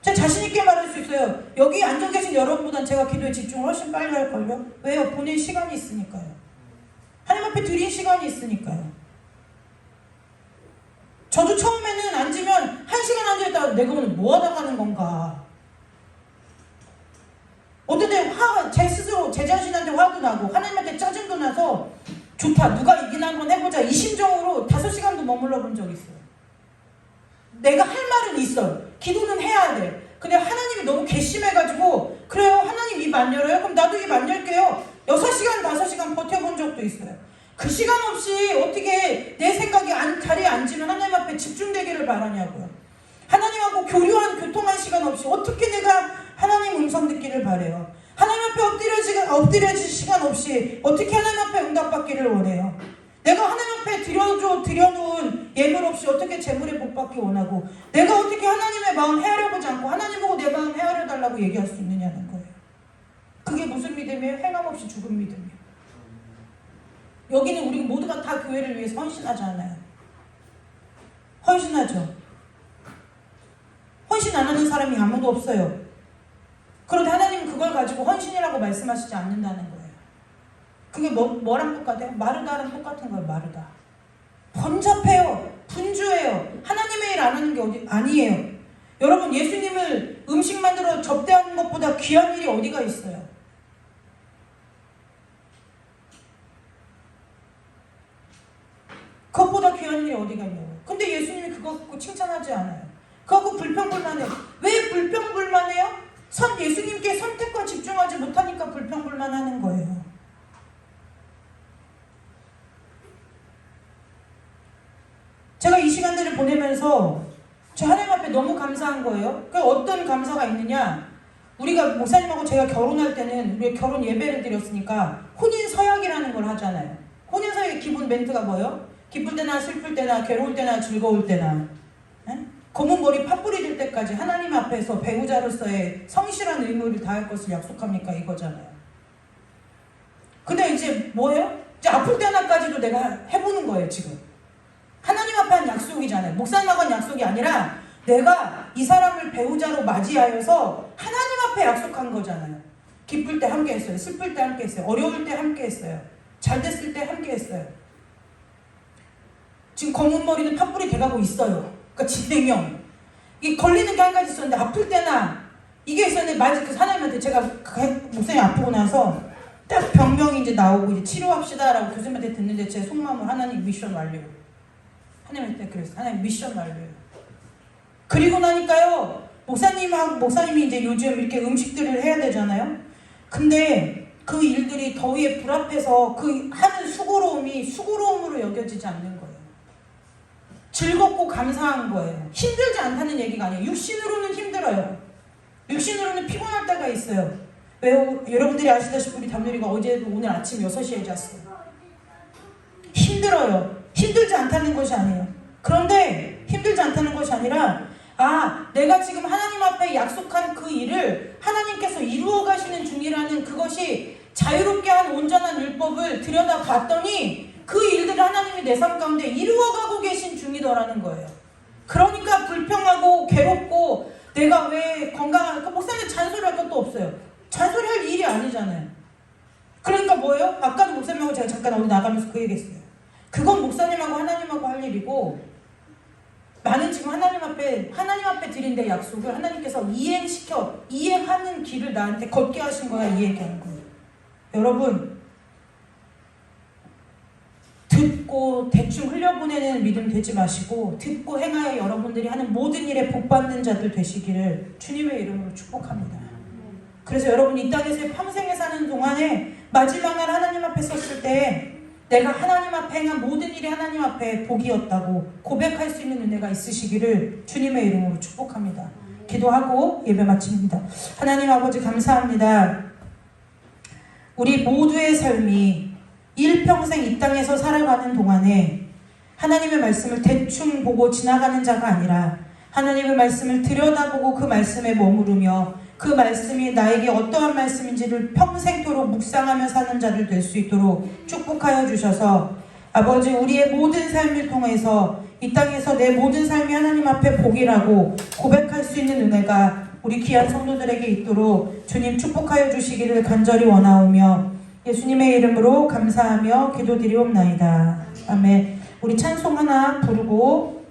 제가 자신 있게 말할 수 있어요. 여기 앉아 계신 여러분보단 제가 기도에 집중을 훨씬 빨리 할걸요? 왜요? 보낼 시간이 있으니까요. 하나님 앞에 드린 시간이 있으니까요. 저도 처음에는 앉으면 1시간 앉아있다가 내가 오늘 뭐 하다 가는 건가. 어떤 때 제 스스로 제 자신한테 화도 나고 하나님한테 짜증도 나서 좋다, 누가 이기나 한번 해보자, 이 심정으로 5시간도 머물러 본 적이 있어요. 내가 할 말은 있어요. 기도는 해야 돼. 근데 하나님이 너무 괘씸해가지고 그래요, 하나님 입 안 열어요? 그럼 나도 입 안 열게요. 6시간 5시간 버텨본 적도 있어요. 그 시간 없이 어떻게 내 생각이 자리에 앉으면 하나님 앞에 집중되기를 바라냐고요. 하나님하고 교통한 시간 없이 어떻게 내가 하나님 음성 듣기를 바래요. 하나님 앞에 엎드려질 시간 없이 어떻게 하나님 앞에 응답받기를 원해요. 내가 하나님 앞에 드려놓은 예물 없이 어떻게 재물의 복 받기 원하고, 내가 어떻게 하나님의 마음 헤아려보지 않고 하나님 보고 내 마음 헤아려달라고 얘기할 수 있느냐는 거예요. 그게 무슨 믿음이에요? 행함 없이 죽은 믿음이에요. 여기는 우리 모두가 다 교회를 위해서 헌신하지 않아요. 헌신하죠. 헌신 안 하는 사람이 아무도 없어요. 그런데 하나님은 그걸 가지고 헌신이라고 말씀하시지 않는다는 거예요. 그게 뭐랑 똑같아요? 마르다랑 똑같은 거예요. 마르다. 번잡해요. 분주해요. 하나님의 일 안 하는 게 아니에요. 여러분, 예수님을 음식 만들어 접대하는 것보다 귀한 일이 어디가 있어요? 그것보다 귀한 일이 어디가 있냐고요. 근데 예수님이 그거 갖고 칭찬하지 않아요. 그거 갖고 불평불만해요. 왜 불평불만해요? 예수님께 선택과 집중하지 못하니까 불평불만하는 거예요. 제가 이 시간들을 보내면서 저 하나님 앞에 너무 감사한 거예요. 그 어떤 감사가 있느냐, 우리가 목사님하고 제가 결혼할 때는 우리 결혼 예배를 드렸으니까 혼인 서약이라는 걸 하잖아요. 혼인 서약의 기본 멘트가 뭐예요? 기쁠 때나 슬플 때나 괴로울 때나 즐거울 때나, 검은 머리 팥불이 될 때까지 하나님 앞에서 배우자로서의 성실한 의무를 다할 것을 약속합니까? 이거잖아요. 근데 이제 뭐예요? 이제 아플 때나까지도 내가 해보는 거예요. 지금 하나님 앞에 한 약속이잖아요. 목사님하고 한 약속이 아니라 내가 이 사람을 배우자로 맞이하여서 하나님 앞에 약속한 거잖아요. 기쁠 때 함께 했어요. 슬플 때 함께 했어요. 어려울 때 함께 했어요. 잘 됐을 때 함께 했어요. 지금 검은 머리는 팥불이 돼가고 있어요. 그러니까 진행형. 이게 걸리는 게 한 가지 있었는데 아플 때나 이게 있었는데 마치 그 하나님한테 제가 목사님 아프고 나서 딱 병명이 이제 나오고 이제 치료합시다라고 교수님한테 듣는데 제 속마음은 하나님 미션 완료. 하나님한테 그랬어요. 하나님 미션 완료예요. 그리고 나니까요, 목사님이 이제 요즘 이렇게 음식들을 해야 되잖아요. 근데 그 일들이 더위에 불 앞에서 그 하는 수고로움이 수고로움으로 여겨지지 않는 거예요. 즐겁고 감사한 거예요. 힘들지 않다는 얘기가 아니에요. 육신으로는 힘들어요. 육신으로는 피곤할 때가 있어요. 왜요? 여러분들이 아시다시피 우리 담요리가 어제도 오늘 아침 6시에 잤어요. 힘들어요. 힘들지 않다는 것이 아니에요. 그런데 힘들지 않다는 것이 아니라 내가 지금 하나님 앞에 약속한 그 일을 하나님께서 이루어 가시는 중이라는 그것이 자유롭게 한 온전한 율법을 들여다봤더니 그 일들을 하나님이 내 삶 가운데 이루어가고 계신 중이더라는 거예요. 그러니까 불평하고 괴롭고 내가 왜 건강한, 목사님 잔소리할 것도 없어요. 잔소리할 일이 아니잖아요. 그러니까 뭐예요? 아까도 목사님하고 제가 잠깐 어디 나가면서 그 얘기했어요. 그건 목사님하고 하나님하고 할 일이고, 나는 지금 하나님 앞에 드린 내 약속을 하나님께서 이행하는 길을 나한테 걷게 하신 거야. 이 얘기하는 거예요. 여러분, 듣고 대충 흘려보내는 믿음 되지 마시고 듣고 행하여 여러분들이 하는 모든 일에 복받는 자들 되시기를 주님의 이름으로 축복합니다. 그래서 여러분이 이 땅에서 평생에 사는 동안에 마지막 날 하나님 앞에 섰을 때 내가 하나님 앞에 행한 모든 일이 하나님 앞에 복이었다고 고백할 수 있는 은혜가 있으시기를 주님의 이름으로 축복합니다. 기도하고 예배 마칩니다. 하나님 아버지 감사합니다. 우리 모두의 삶이 일평생 이 땅에서 살아가는 동안에 하나님의 말씀을 대충 보고 지나가는 자가 아니라 하나님의 말씀을 들여다보고 그 말씀에 머무르며 그 말씀이 나에게 어떠한 말씀인지를 평생토록 묵상하며 사는 자들 될 수 있도록 축복하여 주셔서 아버지 우리의 모든 삶을 통해서 이 땅에서 내 모든 삶이 하나님 앞에 복이라고 고백할 수 있는 은혜가 우리 귀한 성도들에게 있도록 주님 축복하여 주시기를 간절히 원하오며 예수님의 이름으로 감사하며 기도드리옵나이다. 아멘. 우리 찬송 하나 부르고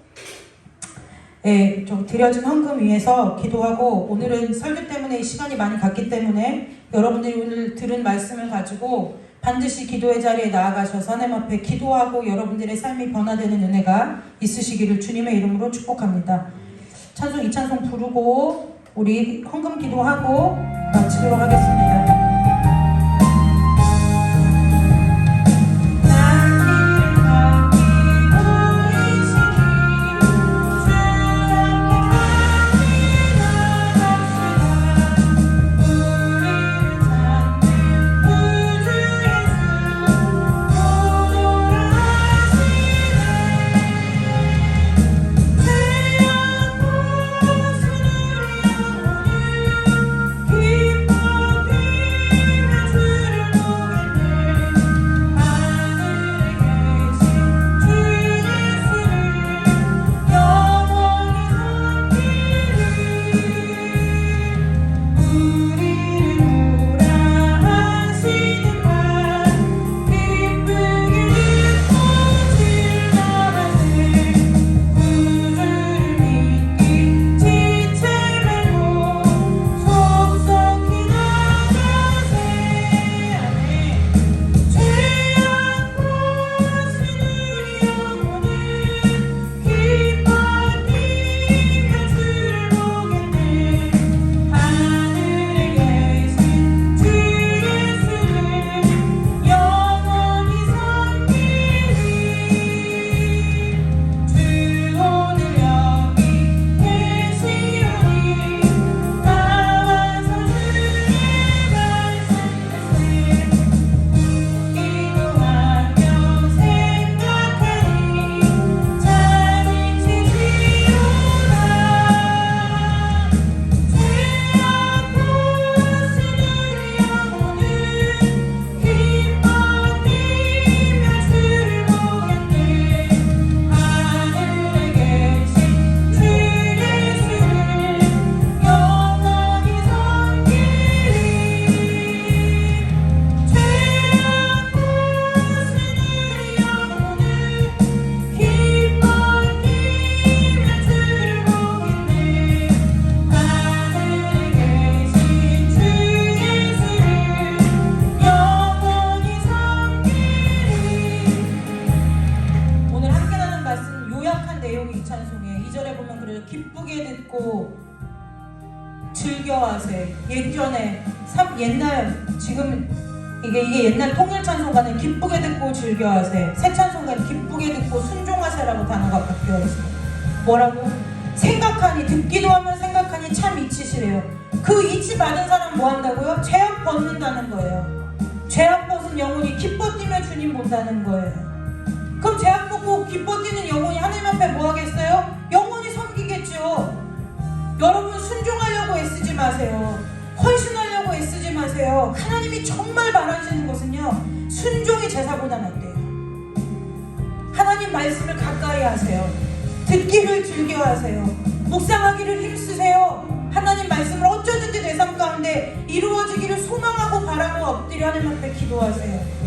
좀 드려진 헌금 위해서 기도하고, 오늘은 설교 때문에 이 시간이 많이 갔기 때문에 여러분들이 오늘 들은 말씀을 가지고 반드시 기도의 자리에 나아가셔서 하나님 앞에 기도하고 여러분들의 삶이 변화되는 은혜가 있으시기를 주님의 이름으로 축복합니다. 찬송 이 찬송 부르고 우리 헌금 기도하고 마치도록 하겠습니다. 기쁘게 듣고 즐겨하세. 옛날 지금 이게 옛날 통일 찬송가는 기쁘게 듣고 즐겨하세. 새 찬송가는 기쁘게 듣고 순종하세라고 단어가 바뀌어 있어요. 뭐라고? 생각하니, 듣기도 하면 생각하니 참 이치시래요. 그 이치 받은 사람 뭐 한다고요? 죄악 벗는다는 거예요. 죄악 벗은 영혼이 기뻐 뛰며 주님 본다는 거예요. 그럼 죄악 벗고 기뻐 뛰는 영혼이 하나님 앞에 뭐 하겠어요? 영원히 섬기겠죠. 여러분 순종하려고 애쓰지 마세요. 헌신하려고 애쓰지 마세요. 하나님이 정말 바라시는 것은요, 순종이 제사보다 낫대요. 하나님 말씀을 가까이 하세요. 듣기를 즐겨하세요. 묵상하기를 힘쓰세요. 하나님 말씀을 어쩌든지 내 삶 가운데 이루어지기를 소망하고 바라고 엎드려 하나님 앞에 기도하세요.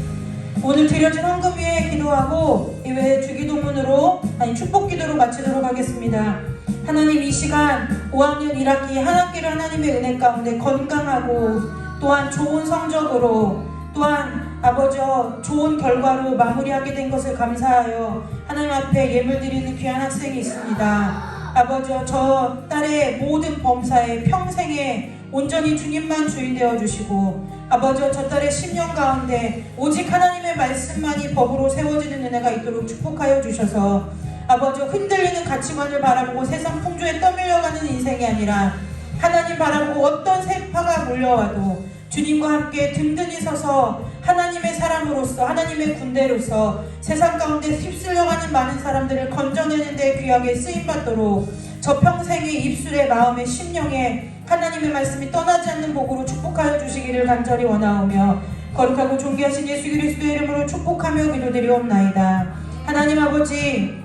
오늘 드려진 헌금 위에 기도하고 이외에 주기도문으로 축복 기도로 마치도록 하겠습니다. 하나님, 이 시간 5학년 1학기 한 학기를 하나님의 은혜 가운데 건강하고 또한 좋은 성적으로 또한 아버지 좋은 결과로 마무리하게 된 것을 감사하여 하나님 앞에 예물 드리는 귀한 학생이 있습니다. 아버지, 저 딸의 모든 범사에 평생에 온전히 주님만 주인 되어 주시고, 아버지, 저 딸의 10년 가운데 오직 하나님의 말씀만이 법으로 세워지는 은혜가 있도록 축복하여 주셔서, 아버지, 흔들리는 가치관을 바라보고 세상 풍조에 떠밀려가는 인생이 아니라 하나님 바라보고 어떤 세파가 몰려와도 주님과 함께 든든히 서서 하나님의 사람으로서, 하나님의 군대로서 세상 가운데 휩쓸려가는 많은 사람들을 건져내는 데 귀하게 쓰임받도록 저 평생의 입술에, 마음에, 심령에 하나님의 말씀이 떠나지 않는 복으로 축복하여 주시기를 간절히 원하오며 거룩하고 존귀하신 예수 그리스도의 이름으로 축복하며 기도드리옵나이다. 하나님 아버지,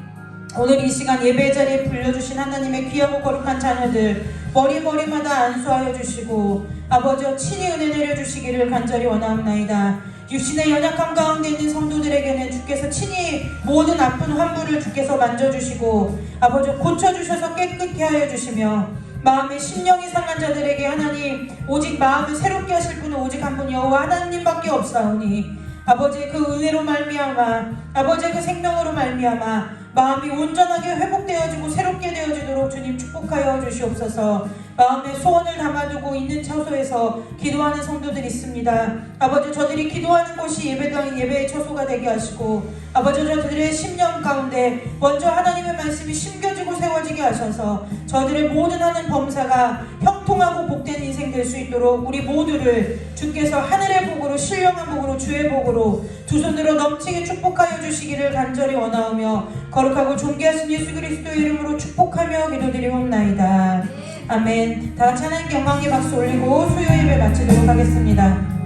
오늘 이 시간 예배 자리에 불려주신 하나님의 귀하고 거룩한 자녀들 머리마다 안수하여 주시고 아버지여 친히 은혜 내려주시기를 간절히 원하옵나이다. 육신의 연약함 가운데 있는 성도들에게는 주께서 친히 모든 아픈 환부를 주께서 만져주시고 아버지 고쳐주셔서 깨끗게 하여 주시며 마음의 심령이 상한 자들에게 하나님 오직 마음을 새롭게 하실 분은 오직 한 분 여호와 하나님밖에 없사오니 아버지의 그 은혜로 말미암아 아버지의 그 생명으로 말미암아 마음이 온전하게 회복되어지고 새롭게 되어지도록 주님 축복하여 주시옵소서. 마음에 소원을 담아두고 있는 처소에서 기도하는 성도들이 있습니다. 아버지 저들이 기도하는 곳이 예배당 예배의 처소가 되게 하시고 아버지 저들의 심령 가운데 먼저 하나님의 말씀이 심겨지고 세워지게 하셔서 저들의 모든 하는 범사가 형통하고 복된 인생 될 수 있도록 우리 모두를 주께서 하늘의 복으로 신령한 복으로 주의 복으로 두 손으로 넘치게 축복하여 주시기를 간절히 원하오며 거룩하고 존귀하신 예수 그리스도의 이름으로 축복하며 기도드리옵나이다. 아멘. 다 같이 하나님께 영광의 박수 올리고 수요 예배 마치도록 하겠습니다.